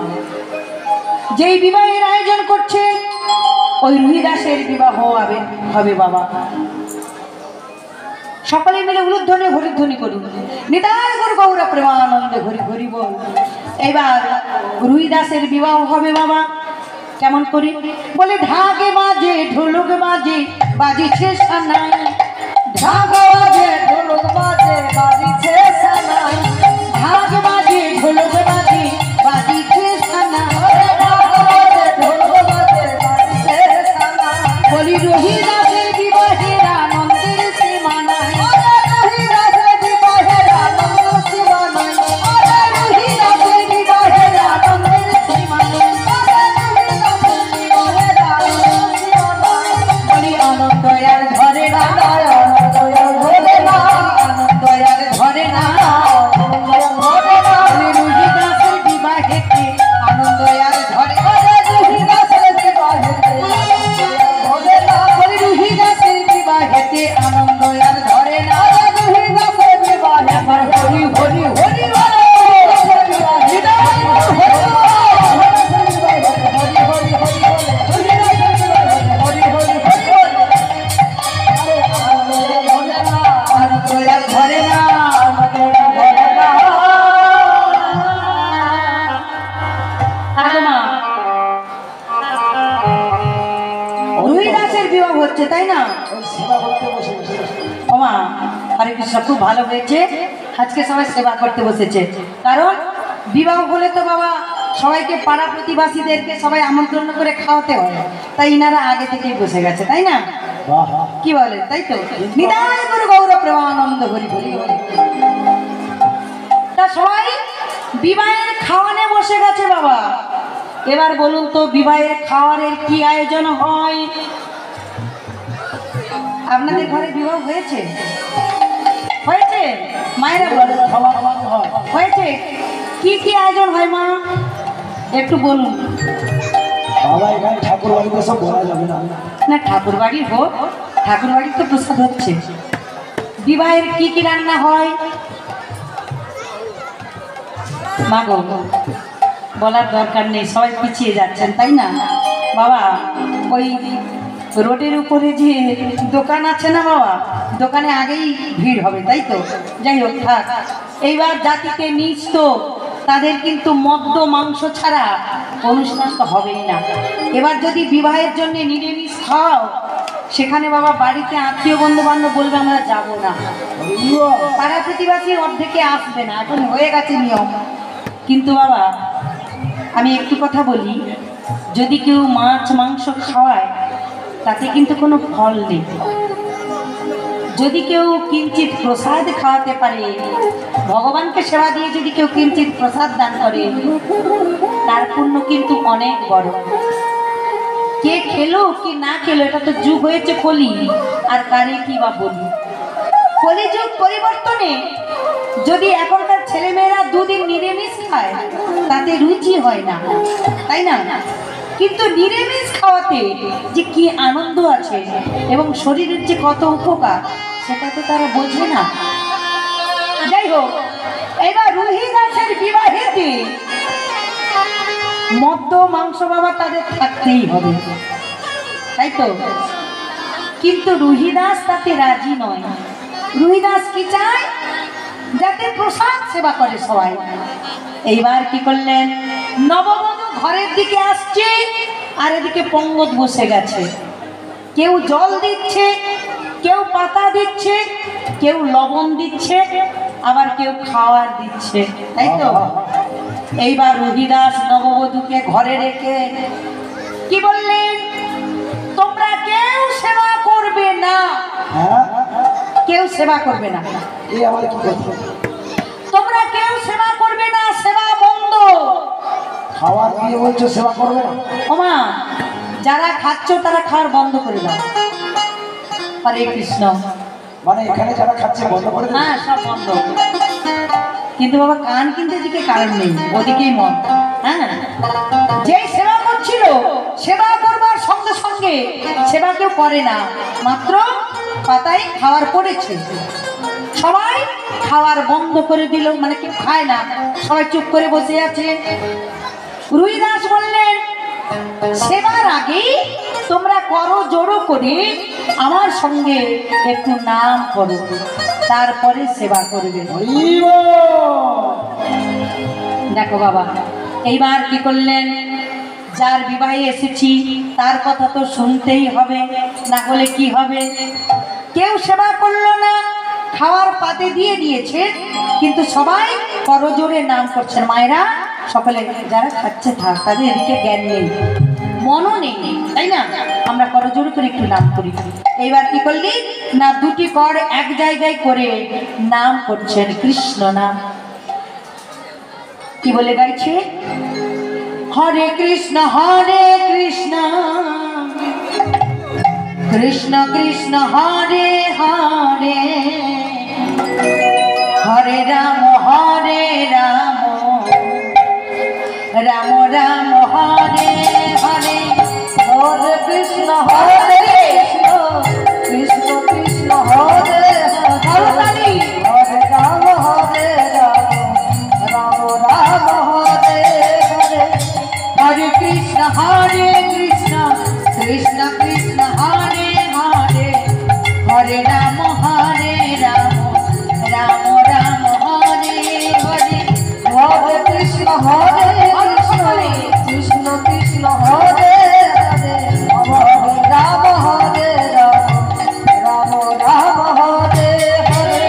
যেই বিবাহের আয়োজন করছে ওই রুহিদাসের বিবাহ হবে বাবা। সকলে মিলে উলুধ্বনি হরিধ্বনি করুন, নিতাই গৌর গৌর প্রেমানন্দে হরি হরি বল। এবার রুহিদাসের বিবাহ হবে বাবা। কেমন করে? বলে ঢাকে বাজে ঢোলক বাজে বাজিছে সানাই, ঢাক বাজে ঢোলক বাজে বাজিছে সানাই, ঢাক বাজে ঢোলক বাজে বাজিছে সানাই, ঢোলক বাজে বাজিছে সানাই। বলি রুহিদাসের বিবাহের আনন্দের সীমা নাই, রুহিদাসের বিবাহের আনন্দের সীমা নাই, রুহিদাসের বিবাহের আনন্দের সীমা নাই, বলি আনন্দ আর ধরে না, আনন্দ আর ধরে না, আনন্দ আর ধরে না, বলি রুহিদাসের বিবাহেতে আনন্দ আর ধরে না, রুহিদাসের বিবাহেতে বলি রুহিদাসের বিবাহেতে আনন্দ আর ধরে না, রুহিদাসের বিবাহে আমার হরি হরি হরি রুহিদাসের বিবাহ হচ্ছে তাই না? ওই সেবা করতে বসে বসে ওমা হরে কৃষ্ণ, খুব ভালো হয়েছে আজকে সবাই সেবা করতে বসেছে। কারণ বিবাহ হলে তো বাবা সবাইকে পাড়া প্রতিবাসীদেরকে সবাই আমন্ত্রণ করে খাওয়াতে হয়, তাই ইনারা আগে থেকেই বসে গেছে তাই না? বাহ। কি বলে? তাই তো, নিতাই গৌর গৌর প্রেমানন্দ হরি হরি হরি। তা সবাই বিবাহের খাওয়ানে বসে গেছে বাবা। এবার বলুন তো বিবাহের খাওয়ারের কি আয়োজন হয়? আপনাদের ঘরে বিবাহ হয়েছে? হয়েছে? মায়েরা বলো খাওয়া খাওয়ানো হয়। হয়েছে? কি কি আয়োজন হয় মা একটু বলুন। বাবা এখানে ঠাকুর বাড়িতে সব বলা যাবে না। না ঠাকুর বাড়ির হোক, ঠাকুর বাড়ির তো প্রসাদ হচ্ছে। বিবাহের কি কি রান্না হয় মা গো? বলার দরকার নেই, সবাই পিছিয়ে যাচ্ছেন তাই না বাবা? ওই রোডের উপরে যে দোকান আছে না বাবা, দোকানে আগেই ভিড় হবে তাই তো? যাই হোক থাক। এইবার জাতিতে নিচ তো তাদের কিন্তু মদ্য মাংস ছাড়া অনুষ্ঠান তো হবেই না। এবার যদি বিবাহের জন্য নিরামিষ খাও সেখানে বাবা বাড়িতে আত্মীয় বন্ধু বান্ধব বলবে আমরা যাব না, ইয়ো, পাড়া প্রতিবাসী অর্ধেকে আসবে না, এখন হয়ে গেছে নিয়ম। কিন্তু বাবা আমি একটু কথা বলি, যদি কেউ মাছ মাংস খাওয়ায় তাতে কিন্তু কোনো ফল নেই। যদি কেউ কিঞ্চিত প্রসাদ খাওয়াতে পারে, ভগবানকে সেবা দিয়ে যদি কেউ কিঞ্চিত প্রসাদ দান করে, তার পুণ্য কিন্তু অনেক বড়। কে খেলো কি না খেলো এটা তো যুগ হয়েছে কলি, আর কারে কি বা বলি। কলিযুগ পরিবর্তনে যদি এখনকার ছেলেমেয়েরা দুদিন নিরামিষ খায় তাতে রুচি হয় না, তাই না? কিন্তু নিরামিষ খাওয়াতে যে কি আনন্দ আছে এবং শরীরের যে কত উপকার সেটা তো তারা বোঝে না। যাই হোক, এবার রুহি দাসের বিবাহেতে মদ্য মাংস বাবা তাদের থাকতেই হবে, তাই তো? কিন্তু রুহিদাস তাতে রাজি নয়। রুহিদাস কি চায়? যাতে প্রসাদ সেবা করে সবাই। এইবার কি করলেন, নববধূ ঘরের দিকে আসছে আর এদিকে পঙ্গত বসে গেছে। কেউ জল দিচ্ছে, কেউ পাতা দিচ্ছে, কেউ লবণ দিচ্ছে, আবার কেউ খাওয়ার দিচ্ছে, তাই তো? এইবার রুহিদাস নববধূকে ঘরে রেখে কি বললেন, তোমরা কেউ সেবা করবে না, হ্যাঁ, কেউ সেবা করবে না, এই আমার কি কথা? তোমরা কেউ সেবা করবে না, সেবা বন্ধ। খাওয়ার দিয়ে বলছো সেবা করবে না? ওমা, যারা খাচ্ছ তারা খাওয়ার বন্ধ করে দাও। হরে কৃষ্ণ। মানে এখানে যারা খাচ্ছে বন্ধ করে দেবে? হ্যাঁ, সব বন্ধ। কিন্তু বাবা কান কিন্তু এদিকে কারণ নেই, ওদিকেই মন। হ্যাঁ, যেই সেবা করছিল সেবা করবার সঙ্গে সঙ্গে সেবা কেউ করে না, মাত্র পাতায় খাওয়ার পড়েছে, সবাই খাওয়ার বন্ধ করে দিল, মানে কেউ খায় না, সবাই চুপ করে বসে আছে। রুহিদাস বললেন, সেবার আগেই তোমরা করো জোড়ো করে আমার সঙ্গে একটু নাম করো, তারপরে সেবা করবে। ইয়ো, দেখো বাবা, এইবার কি করলেন, যার বিবাহে এসেছি তার কথা তো শুনতেই হবে, না হলে কি হবে? কেউ সেবা করলো না, খাওয়ার পাতে দিয়ে দিয়েছে, কিন্তু সবাই করজোড়ে নাম করছেন। মায়েরা সকলে যারা খাচ্ছে থাক, তাদের এদিকে জ্ঞান নেই, মনও নেই, তাই না? আমরা করজোড়ে করে একটু নাম করি। এইবার কি করলি না, দুটি কর এক জায়গায় করে নাম করছেন, কৃষ্ণ নাম। কি বলে গাইছে, হরে কৃষ্ণ কৃষ্ণ কৃষ্ণ হরে হরে, হরে রাম রাম রাম হরে হরে, হরে কৃষ্ণ কৃষ্ণ কৃষ্ণ হরে হরে, হরে রাম রাম রাম হরে হরে, হরে কৃষ্ণ কৃষ্ণ কৃষ্ণ হরে হরে, হরে রাম রাম রাম হরে হরে, হরে কৃষ্ণ কৃষ্ণ কৃষ্ণ হরে হরে, হরে রাম রাম রাম হরে হরে।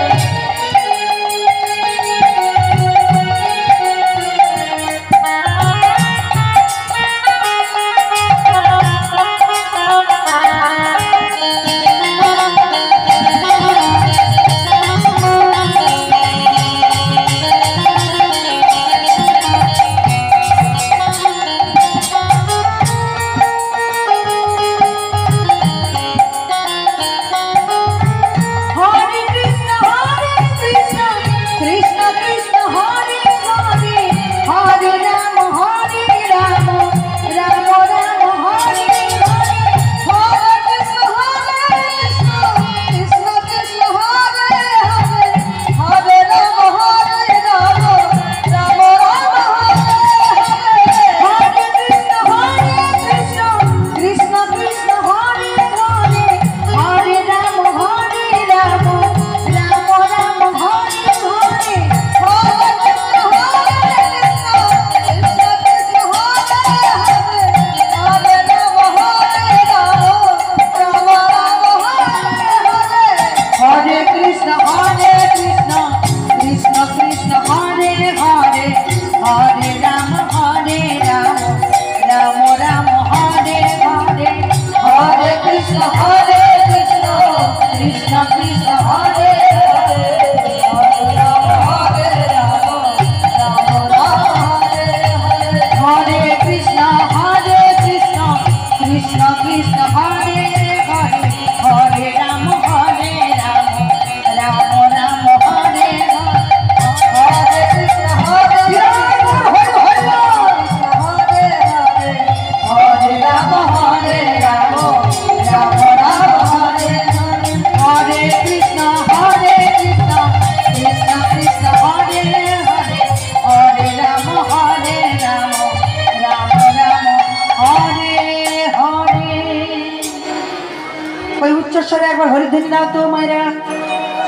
হরিধ্বনি দাও তো মায়েরা।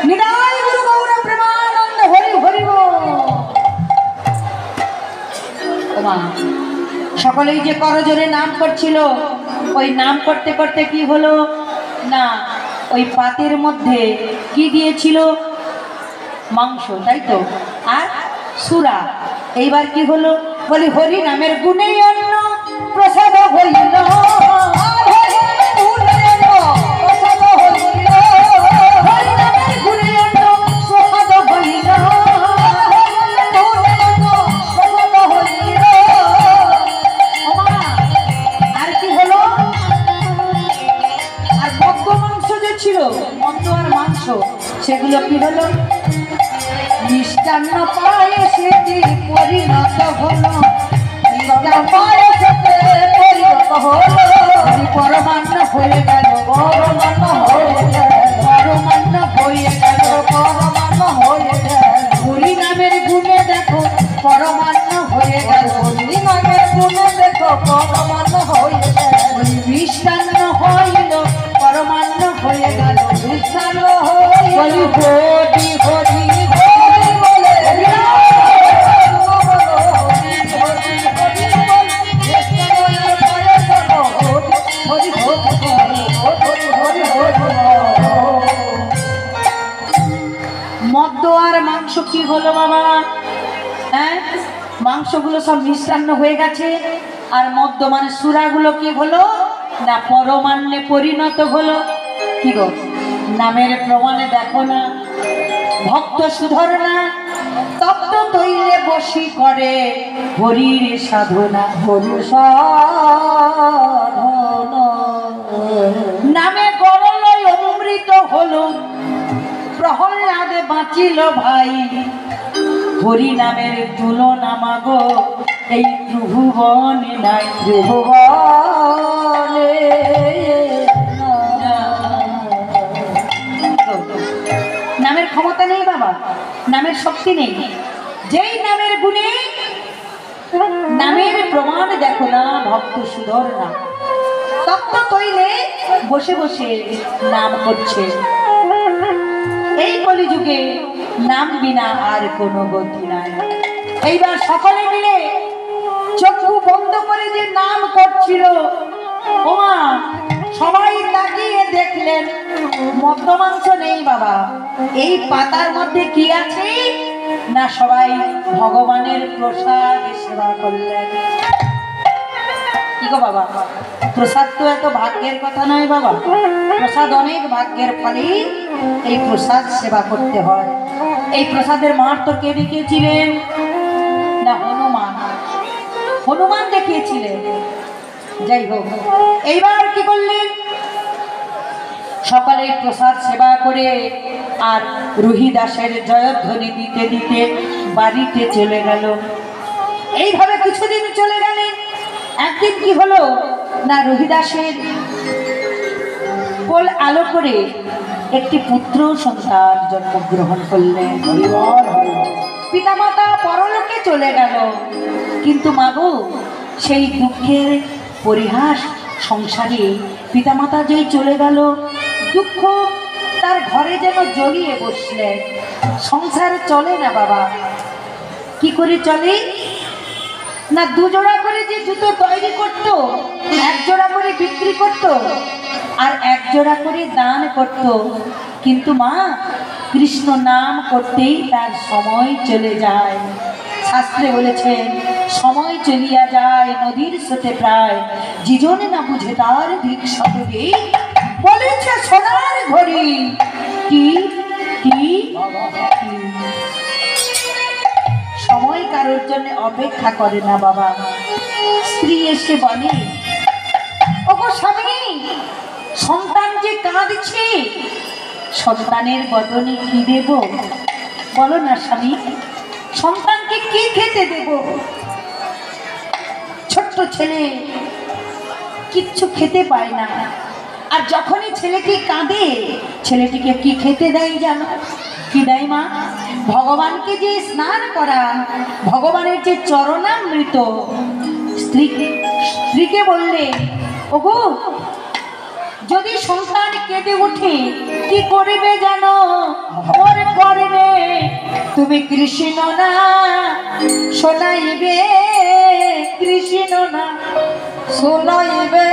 নিতাই গুরু গৌর প্রেমানন্দ হরি হরি বল। ও মা, সকলেই যে করজোরে নাম করছিল, ওই নাম করতে করতে কি হলো না, ওই পাতের মধ্যে কি দিয়েছিল? মাংস, তাই তো, আর সুরা। এইবার কি হলো? বলি হরি নামের গুণে অন্ন প্রসাদ হইল, হরি নামের গুণে অন্ন প্রসাদ হইল, আর কি হলো? আর মদ্য মাংস যে ছিল, মদ্য আর মাংস, সেগুলো কি হলো? মিষ্টান্ন পায়েসে পরিণত হলো, মিষ্টান্ন পায়েসে পরিণত হলো, পরমান্ন হয়ে গেল, পরমান্ন হয়ে গেল, পরমান্ন হয়ে গেল, পরমান্ন হয়ে গেল। হরি নামের গুণে দেখো পরমান্ন হয়ে গেল, হরি নামের গুণে দেখো পরমান্ন হয়ে গেল। মিষ্টান্ন হইল পরমান্ন হয়ে গেল, মিষ্টান্ন হইল। হরি হরি মদ্য আর মাংস কি হলো বাবা? হ্যাঁ, মাংসগুলো সব মিষ্টান্ন হয়ে গেছে, আর মদ্য মানে সুরাগুলো কি হলো না, পরমান্নে পরিণত হলো। কি গো, নামের প্রমাণে দেখো না, ভক্ত সুধরনা তপ্ত তৈলে বসি করে হরির সাধনা, হরি সাধনা। নামে গরলয় অমৃত হলো, প্রহল্লাদে বাঁচিল ভাই, হরি নামের তুলনা মাগো এই ত্রিভুবনে নাই, ত্রিভুবনে নামের ক্ষমতা নেই বাবা, নামের শক্তি নেই। যেই নামের গুণে, নামের প্রমাণ দেখো না, ভক্ত সুধর না তপ্ত তৈলে বসে বসে নাম করছে। এই কলিযুগে নাম বিনা আর কোনো গতি নাই। এইবার সকলে মিলে চক্ষু বন্ধ করে যে নাম করছিল, ওমা সবাই তাকিয়ে দেখলেন মদ্য মাংস নেই বাবা। এই পাতার মধ্যে কি আছে না, সবাই ভগবানের প্রসাদ সেবা করলেন। কি গো বাবা, প্রসাদ তো এত ভাগ্যের কথা নয় বাবা, প্রসাদ অনেক ভাগ্যের ফলেই এই প্রসাদ সেবা করতে হয়। এই প্রসাদের মাহাত্ম্য কে দেখিয়েছিলেন না, হনুমান। হনুমান দেখিয়েছিলেন। যাই হোক, এইবার কি করলেন? সকালে প্রসাদ সেবা করে আর রুহিদাসের জয়ধ্বনি দিতে দিতে বাড়িতে চলে গেল। এইভাবে কিছুদিন চলে গেলেন। একদিন কি হলো না, রুহিদাসের কোল আলো করে একটি পুত্র সন্তান জন্মগ্রহণ করলেন। পিতামাতা পরলোকে চলে গেল, কিন্তু মাগো সেই দুঃখের পরিহাস সংসারে পিতামাতা যেই চলে গেল, দুঃখ তার ঘরে যেন জড়িয়ে বসলেন। সংসার চলে না বাবা, কি করে চলে না, দুজোড়া করে যে জুতো তৈরি করত, এক জোড়া করে বিক্রি করত, আর এক জোড়া করে দান করত। কিন্তু মা, কৃষ্ণ নাম করতেই তার সময় চলে যায়। শাস্ত্রে বলেছেন, সময় চলিয়া যায় নদীর স্রোতে প্রায়, যিজনে না বুঝে তার দিক সতবে, বলেছে সোনার ঘড়ি কি কি কি। সময় কারোর জন্য অপেক্ষা করে না বাবা। স্ত্রী এসে বলে, ওগো স্বামী, সন্তান যে কাঁদছে, সন্তানের বদনে কি দেব বলো না স্বামী, সন্তানকে কি খেতে দেব? ছোট্ট ছেলে কিচ্ছু খেতে পায় না, আর যখনই ছেলেটি কাঁদে, ছেলেটিকে কি খেতে দেয় জানো? কি দেয় মা? ভগবানকে যে স্নান করান, ভগবানের যে চরণামৃত। স্ত্রীকে বললে, ওগো যদি সন্তান কেঁদে ওঠে কি করবে জানো? ওর করবে তুমি কৃষ্ণ না শোনাইবে, কৃষ্ণ না শোনাইবে,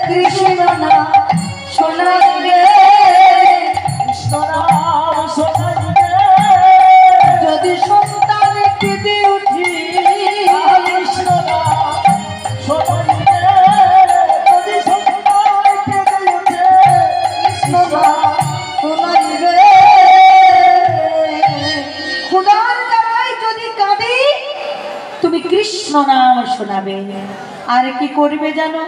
কৃষ্ণ না শোনাইবে, কৃষ্ণ নাম শোনাইবে। যদি সন্তান কেঁদে উঠে কৃষ্ণ নাম শোনাইবে, যদি সন্তান কেঁদে উঠে কৃষ্ণ নাম শোনাইবে। খুদার জ্বালায় যদি কাঁদে তুমি কৃষ্ণ নাম শোনাবে। আর কি করবে জানো?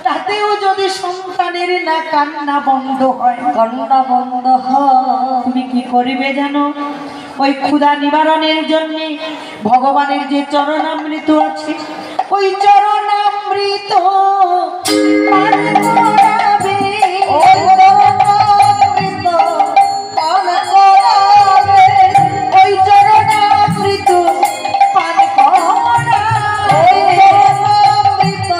তাতেও যদি সন্তানের না কান্না বন্ধ হয়, কান্না বন্ধ হয়, তুমি কি করবে জানো? ওই ক্ষুধা নিবারণের জন্য ভগবানের যে চরণামৃত আছে, ওই চরণামৃত পান করাবে, ওই চরণামৃত পান করাবে, ওই চরণামৃত পান করাবে, চরণামৃত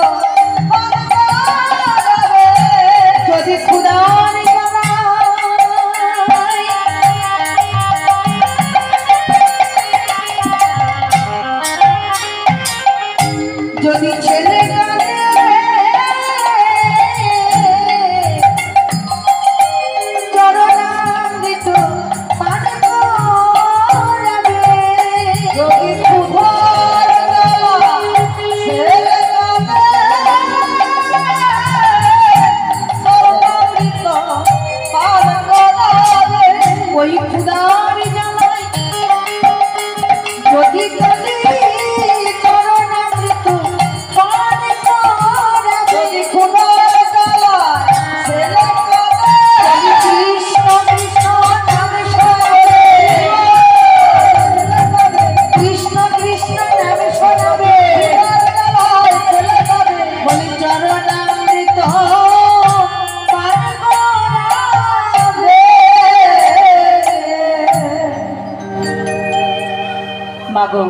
পান করাবে। যদি ক্ষুধার যদি ছেলে কাঁদে চরণামৃত পান করাবে, যদি ক্ষুধার ছেলে কাঁদে চরণামৃত পান করাবে। ওই ক্ষুধার জ্বালায় যদি কাঁদে চরণামৃত পান করাবে, ক্ষুধার জ্বালায় ছেলে কাঁদে কৃষ্ণ কৃষ্ণ নাম শোনাবে, কৃষ্ণ কৃষ্ণ নাম শোনাবে, ক্ষুধার জ্বালায় ছেলে কাঁদে বলি চরণামৃত পান করাবে। মাগো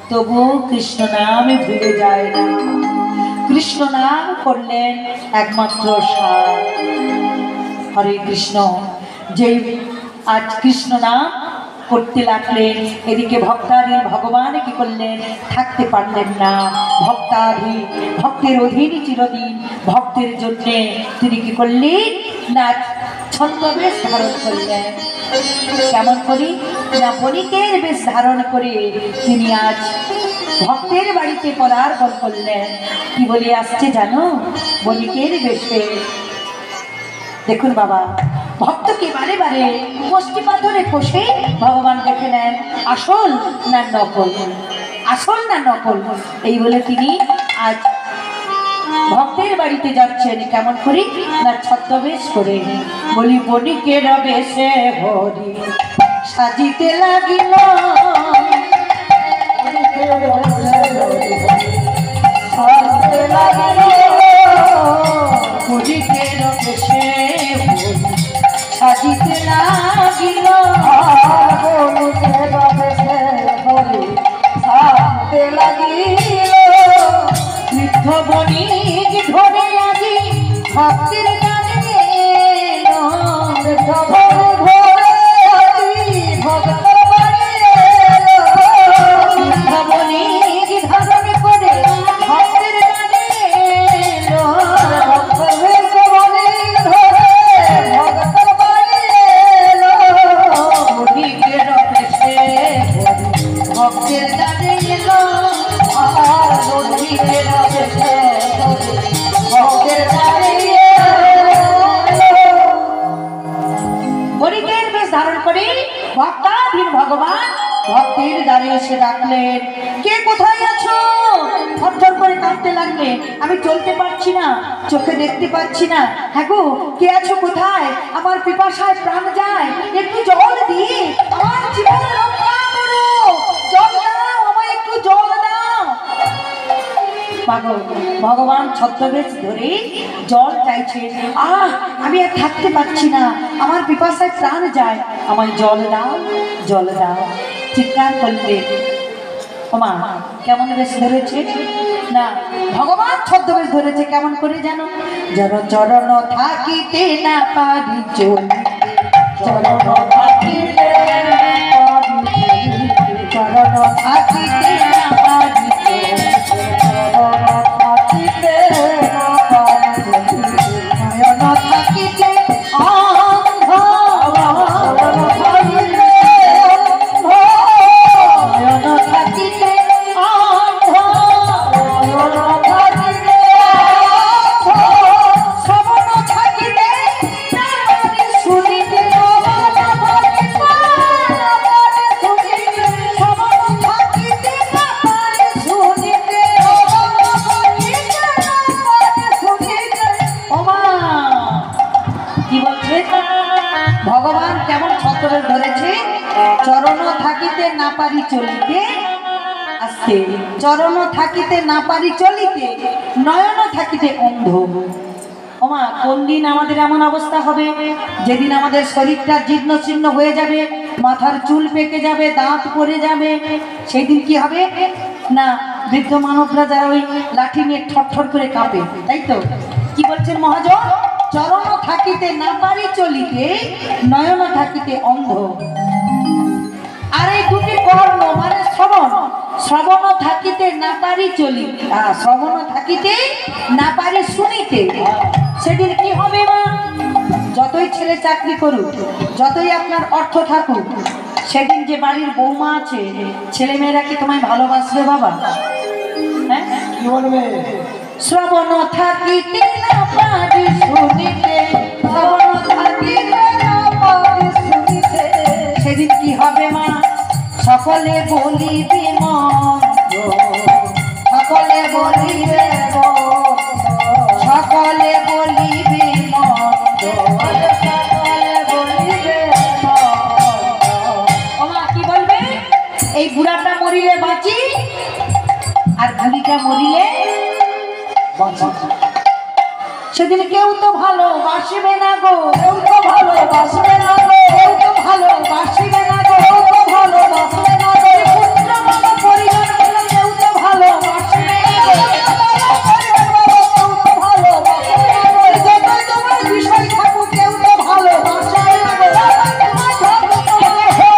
তবুও কৃষ্ণ নাম ভুলে যায় না। কৃষ্ণ নাম করলেন একমাত্র সার। হরে কৃষ্ণ। যেই আজ কৃষ্ণ নাম করতে লাগলেন, এদিকে ভক্তাধীন ভগবান কি করলেন? থাকতে পারলেন না। ভক্তাধীন ভক্তের অধীন চিরদিন, ভক্তের জন্য তিনি কি করলেন? না ছদ্মবেশ ধারণ করলেন। কেমন করি না বণিকের বেশ ধারণ করে তিনি আজ ভক্তের বাড়িতে পদার্পণ করলেন। কি বলে আসছে জানো? বণিকের বেশে। দেখুন বাবা, ভক্তকে বারে বারে কষ্টি পাথরে কষে ভগবান দেখে নেন আসল না নকল, আসল না নকল। এই বলে তিনি আজ ভক্তের বাড়িতে যাচ্ছেন। কেমন করি না ছদ্মবেশ করে। বলি বণিকের বেশে হরি সাজিতে লাগিল, সাজিতে লাগিল, বণিকের বেশে হরি সাজিতে লাগিল, বণিকের বেশে হরি সাজিতে লাগিল। বৃদ্ধ বণিক ধরে আজি ভক্তের গানে এলো, বৃদ্ধ ধরে আজি ভক্তের বাড়ি এলো, বৃদ্ধ বণিক ধারণ করে ভক্তের গানে এলো, বৃদ্ধ বণিক ধরে ভক্তের বাড়ি এলো। বণিকের বেশে ভক্তের গানে এলো, আর বণিকের বেশে ভক্তের গানে এলো। বণিকের বেশ ধারণ করে ভক্তাধীন ভগবান ভক্তের দ্বারে এসে ডাকলেন, কে কোথায় আছো? থরথর করে কাঁপতে লাগলেন, আমি চলতে পারছি না, চোখে দেখতে পাচ্ছি না। হ্যাঁ গো, কে আছো কোথায়? আমার পিপাসায় প্রাণ যায়, একটু জল দিয়ে আমার জীবন রক্ষা করো, জল দাও, আমায় একটু জল দাও। পাগল ভগবান ছদ্মবেশ ধরে জল চাইছে। আমি আর থাকতে পারছি না, আমার পিপাসায় প্রাণ যায়, আমায় জল দাও, জল দাও। চিৎকার করলেন। ওমা কেমন বেশ ধরেছে? না, ভগবান ছদ্মবেশ ধরেছে কেমন করে জানো? যার চরণ থাকিতে না পারি চলিতে, চরণ থাকিতে না পারি, চরণ থাকিতে না পারি, চরণ থাকিতে না পারি, নয়ন থাকিতে অন্ধ, নয়ন থাকিতে অন্ধ, নয়ন থাকিতে অন্ধ, নয়ন থাকিতে অন্ধ, শ্রবণ থাকিতে না পারি শুনিতে, শ্রবণ থাকিতে না পারি শুনিতে, শ্রবণ থাকিতে না পারি শুনিতে, শ্রবণ থাকিতে না পারি শুনিতে। ওমা কি বলছে? ভগবান কেমন ছত্রবেশ ধরেছে? চরণ থাকিতে না পারি চলিতে, আস্তে, চরণ থাকিতে না পারি চলিতে, নয়ন থাকিতে অন্ধ। ওমা কোন দিন আমাদের এমন অবস্থা হবে যেদিন আমাদের শরীরটা জীর্ণ শীর্ণ হয়ে যাবে, মাথার চুল পেকে যাবে, দাঁত পড়ে যাবে, সেই দিন কি হবে? না, বৃদ্ধ মানবরা যারা ওই লাঠি নিয়ে ঠরঠর করে কাঁপে, তাই তো? কি বলছেন মহাজন? চরণ থাকিতে না পারি চলিতে, নয়ন থাকিতে অন্ধ। আর এই দুটি কর্ণ মানে শ্রবণ, শ্রবণ থাকিতে না পারি চলিতে, শ্রবণ থাকিতে না পারি শুনিতে। সেদিন কি হবে মা? যতই ছেলে চাকরি করুক, যতই আপনার অর্থ থাকুক, সেদিন যে বাড়ির বৌমা আছে, ছেলে মেয়েরা কি তোমায় ভালোবাসবে বাবা? হ্যাঁ, কি বলবে? শ্রবণ থাকিতে না পারি শুনিতে, শ্রবণ থাকিতে না পারি শুনিতে। সেদিন কি হবে মা? সকলে বলিবে মন্দ, সকলে বলিবে মন্দ, সকলে বলিবে মন্দ, সকলে বলিবে মন্দ। ওমা কি বলবে? এই বুড়াটা মরিলে বাঁচি, আর বুড়িটা মরিলে বাঁচি। সেদিন কেউ তো ভালোবাসিবে না গো, কেউ তো ভালোবাসিবে না গো, কেউ তো ভালোবাসিবে না গো, কেউ তো ভালোবাসিবে না গো, পুত্র বলো পরিজন বলো, কেউ তো ভালোবাসিবে না গো, কেউ তো ভালোবাসিবে না গো, যতই তোমার বিষয় থাকুক কেউ তো ভালোবাসিবে না গো, তোমার ধর্ম তোমার হরি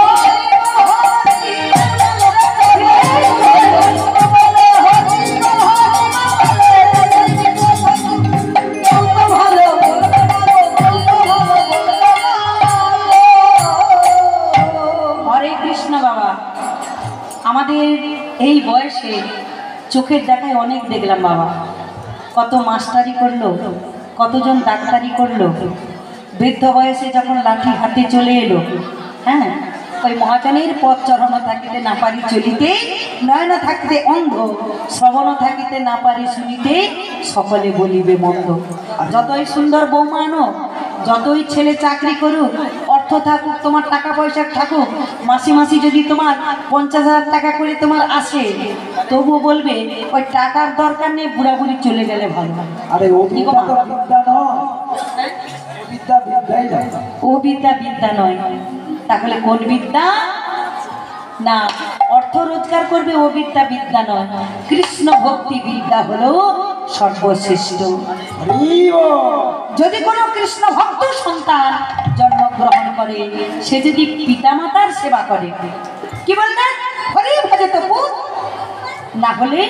হরে কৃষ্ণ। বাবা আমাদের এই বয়সে চোখের দেখায় অনেক দেখলাম বাবা, কত মাস্টারি করলো, কতজন ডাক্তারি করলো, বৃদ্ধ বয়সে যখন লাঠি হাতে চলে এলো, হ্যাঁ, ওই মহাজনের পথ চরণ থাকিতে না পারি চলিতে, নয়ন থাকিতে অন্ধ, শ্রবণ থাকিতে না পারি শুনিতে, সকলে বলিবে মন্দ। যতই সুন্দর বৌমা আনো, যতই ছেলে চাকরি করুক, অর্থ থাকুক, তোমার টাকা পয়সা থাকুক, মাসে মাসে যদি তোমার 50,000 টাকা করে তোমার আসে, তবুও বলবে ওই টাকার দরকার নেই, বুড়া বুড়ি চলে গেলে ভালো হয়। আরে ও বিদ্যা তো বিদ্যা নয়, বিদ্যা বিদ্যাই নয়। ও বিদ্যা বিদ্যা নয়, তাহলে কোন বিদ্যা? না, অর্থ রোজগার করবে ও বিদ্যা বিদ্যা নয়, কৃষ্ণ ভক্তি বিদ্যা হলো সর্বশ্রেষ্ঠ। যদি কোনো কৃষ্ণ ভক্ত সন্তান জন্মগ্রহণ করে, সে যদি পিতামাতার সেবা করে, কি বললেন? হরি ভজত পুত, না হলে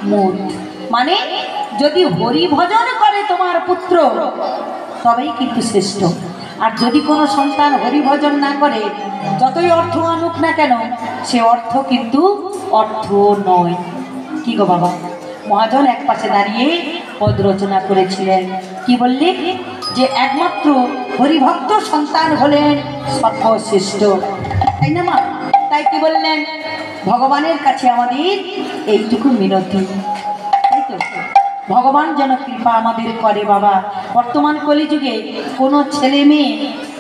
মুত। মানে যদি হরি ভজন করে তোমার পুত্র, তবেই কিন্তু শ্রেষ্ঠ। আর যদি কোনো সন্তান হরি ভজন না করে, যতই অর্থ আনুক না কেন, সে অর্থ কিন্তু অর্থ নয়। কি গো বাবা? মহাজন এক পাশে দাঁড়িয়ে পদ রচনা করেছিলেন, কি বললি? যে একমাত্র হরিভক্ত সন্তান হলেন সর্বশ্রেষ্ঠ, তাই না মা? তাই কি বললেন? ভগবানের কাছে আমাদের এইটুকু মিনতি, তাই তো? ভগবান যেন কৃপা আমাদের করে বাবা। বর্তমান কলিযুগে কোনো ছেলে মেয়ে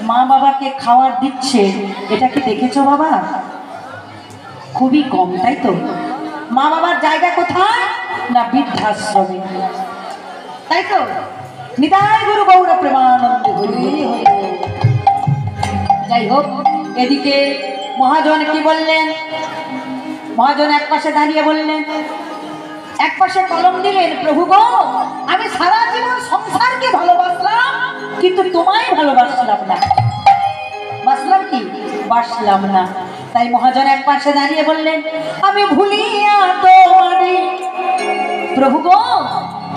মা বাবাকে খাবার দিচ্ছে, এটা কি দেখেছো বাবা? খুবই কম, তাই তো? মা বাবার জায়গা কোথায়? না বৃদ্ধাশ্রমে, তাই তো? নিতাই গুরু গৌর প্রেমানন্দ হরি হরি। যাই হোক, এদিকে মহাজন কি বললেন? মহাজন এক পাশে দাঁড়িয়ে বললেন, এক পাশে কলম দিলেন, প্রভু গো আমি সারা জীবন সংসারকে ভালোবাসলাম কিন্তু তোমায় ভালোবাসলাম না। বাসলাম কি? বাসলাম না। তাই মহাজন এক পাশে দাঁড়িয়ে বললেন, আমি ভুলিয়া তোমারে প্রভু গো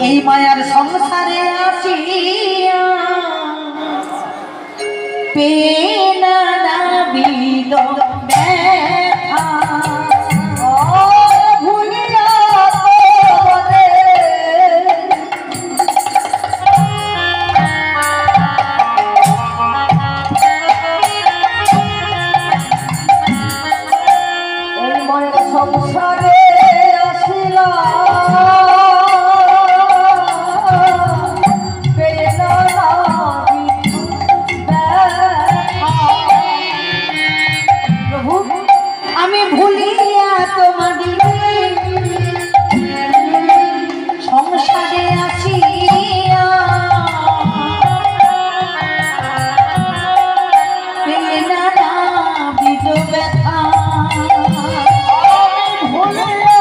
এই মায়ার সংসারে আসিয়া পেনা নাবিদ ব্যথা ভুলিয়া তোমারে এই মায়ার সংসারে আসিলা আমি ভুলিয়া তোমারে সংসারে আসিয়া পেনা নাবিদ ব্যথা ভুলিয়া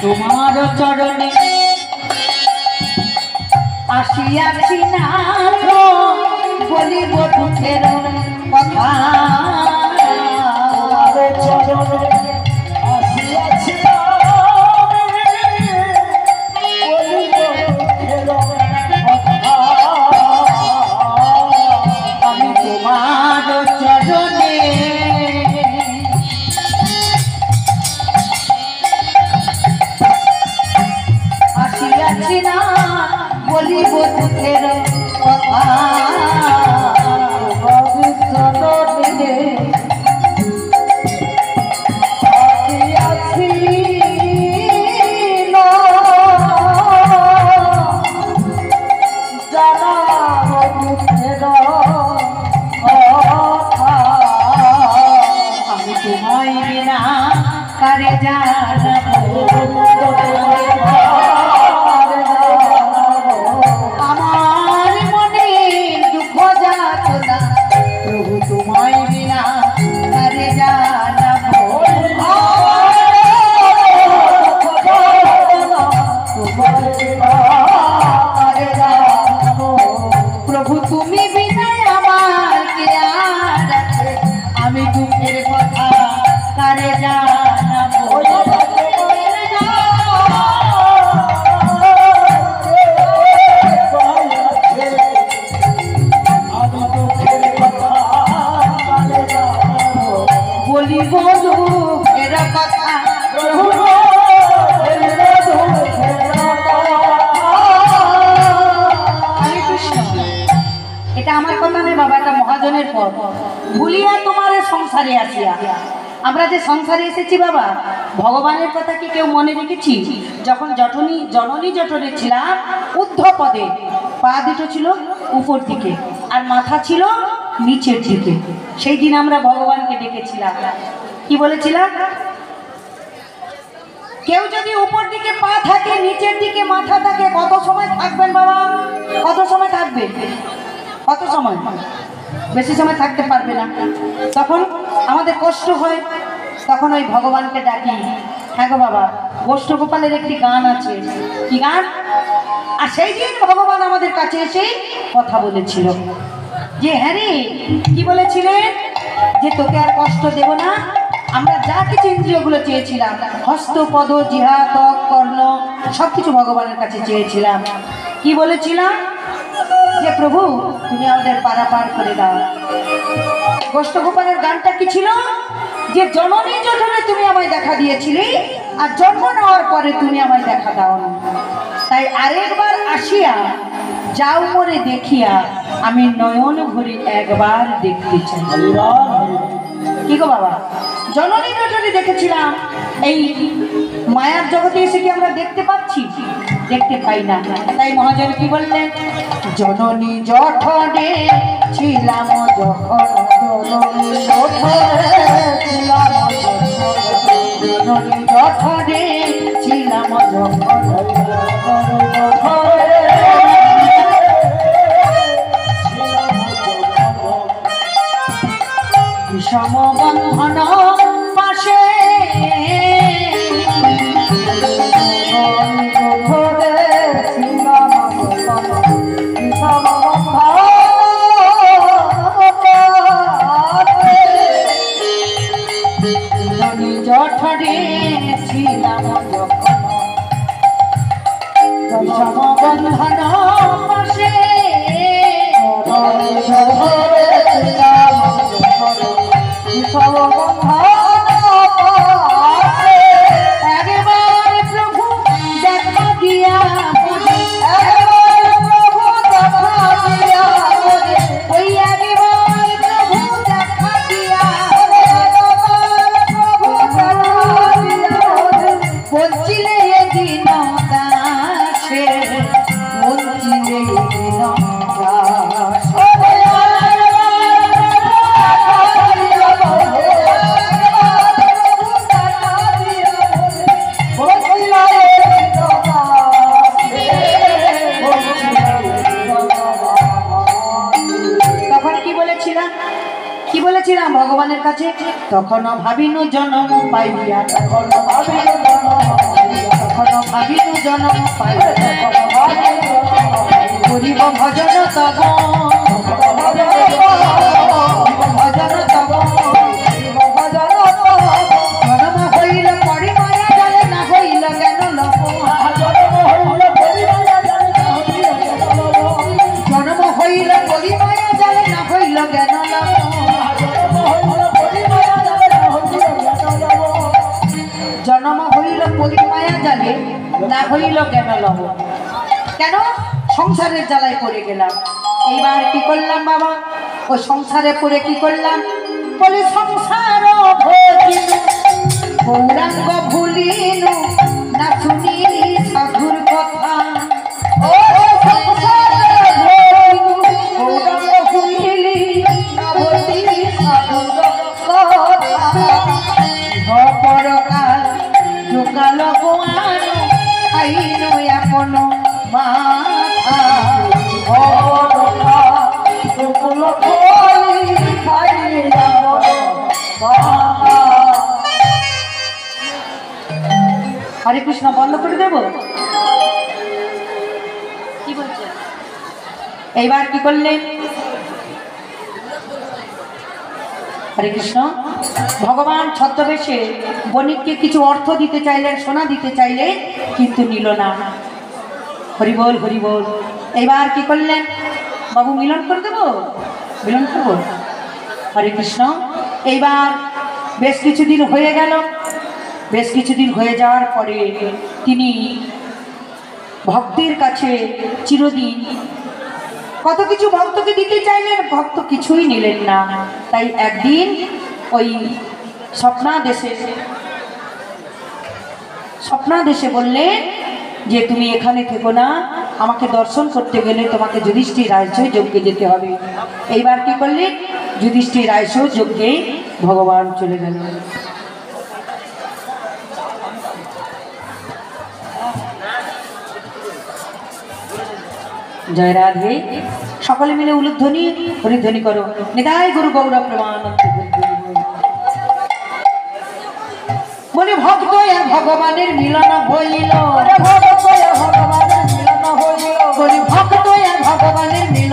তোমার চরণে আসিয়াছি না বলিব দুঃখের কথা। তোমার চরণে আসিয়াছি বলিব দুঃখের কথা। আমি তোমার চরণে আসিয়াছি না বলিব দুঃখের কথা। চরণে আসিয়াছি না জানাব দুঃখের কথা। আমি তোমায় বিনা কারে জানাবো আমার মনের দুঃখ যাতনা প্রভু তোমায় বিনা কারে জানাবো। প্রভু তুমি বিনা আমার কে আর আছে, আমি দুঃখের কথা কারে জানাবো। বলিব দুঃখের কথা হরে কৃষ্ণ। এটা আমার কথা নয় বাবা, এটা মহাজনের পথ। ভুলিয়া তোমার সংসারে আসিয়া, আমরা যে সংসারে এসেছি বাবা ভগবানের কথা কি কেউ মনে রেখেছি? যখন জননী জঠরে ছিলাম ঊর্ধ্ব পদে, পা দুটো ছিল উপর দিকে আর মাথা ছিল নিচের দিকে, সেই দিন আমরা ভগবানকে ডেকেছিলাম। কি বলেছিলাম? কেউ যদি উপর দিকে পা থাকে নিচের দিকে মাথা থাকে কত সময় থাকবেন বাবা? কত সময় থাকবেন? কত সময়? বেশি সময় থাকতে পারবে না। তখন আমাদের কষ্ট হয়, তখন ওই ভগবানকে ডাকি। হ্যাঁ গো বাবা, গোষ্ঠগোপালের একটি গান আছে। কি গান? আর সেই দিন ভগবান আমাদের কাছে এসে কথা বলেছিল যে হ্যাঁ রে, কি বলেছিলেন? যে তোকে আর কষ্ট দেব না। আমরা যা কিছু ইন্দ্রিয়গুলো চেয়েছিলাম, হস্ত পদ জিহা ত্বক কর্ণ সবকিছু ভগবানের কাছে চেয়েছিলাম। কি বলেছিলাম? যে প্রভু তুমি আমাদের পারাপার করে দাও। গোষ্ঠগোপালের গানটা কি ছিল? যে জননী জঠরে তুমি আমায় দেখা দিয়েছিলে আর জন্ম নেওয়ার পরে তুমি আমায় দেখা দাও না। তাই আরেকবার আসিয়া যাও মরে দেখিয়া আমি নয়ন ভরে একবার দেখতে চাই। কি গো বাবা, জননী জঠরে দেখেছিলাম, এই মায়ার জগতে এসে কি আমরা দেখতে পাচ্ছি? দেখতে পাই না। তাই মহাজন কি বললেন, জননী জঠরে ছিলাম যখন, জননী জঠরে ছিলাম জননী জঠরে ছিলাম যখন, বিষম বন্ধন পাশে জঠরে ছিলাম যখন, বিষম বন্ধন পাশে একবার প্রভু দেখা দিয়া, ওই একবার প্রভু দেখা দিয়া বলছিলে দিন দাসে, বলছিলে দিন বলেছিলাম ভগবানের কাছে, তখনও ভাবিনু জন্ম পাইয়া, তখনও ভাবিনু জন্ম পাইয়া, করিব ভজন তব, ভজন তব, জন্ম হইল পরিমায়া জালে, না হইল জ্ঞান লব, জন্ম হইল পরিমায়া জালে, না হইল জ্ঞান লব, জন্ম হইল পরিমায়া জালে, না হইল জ্ঞান লব। কেন? সংসারের জ্বালায় পড়ে গেলাম। এইবার কি করলাম বাবা? ও সংসারে পড়ে কি করলাম? বলে সংসার ভজিনু গৌরাঙ্গ ভুলিনু, না শুনি সাধুর কথা। ও সংসার ভজিনু গৌরাঙ্গ ভুলিলি, না বলি সাধুর কথা। পরকাল ঢুকাল গোয়ান, আইন এখন মাথা, হরে কৃষ্ণ বন্ধ করে দেব? কি বলছে? এইবার কি করলেন? হরে কৃষ্ণ। ভগবান ছদ্মবেশে বণিককে কিছু অর্থ দিতে চাইলেন, সোনা দিতে চাইলেন, কিন্তু নিল না। হরিবোল হরিবোল। এইবার কি করলেন? বাবু মিলন করে দেবো, মিলন করবো। হরে কৃষ্ণ। এইবার বেশ কিছুদিন হয়ে গেল। বেশ কিছুদিন হয়ে যাওয়ার পরে তিনি ভক্তের কাছে চিরদিন কত কিছু ভক্তকে দিতে চাইলেন, ভক্ত কিছুই নিলেন না। তাই একদিন ওই স্বপ্নাদেশে বললেন যে তুমি এখানে থেকো না, আমাকে দর্শন করতে গেলে তোমাকে যুধিষ্ঠির রায়সহ যজ্ঞে যেতে হবে। এইবার কি করলেন? যুধিষ্ঠির রায়সহ যজ্ঞে ভগবান চলে গেলেন। জয় রাধে। সকলে মিলে উলুধ্বনি হরিধ্বনি করো। নিতাই গুরু গৌর প্রেমানন্দ। বলে ভক্ত আর ভগবানের মিলন হইল, বলি ভক্ত আর ভগবানের মিলন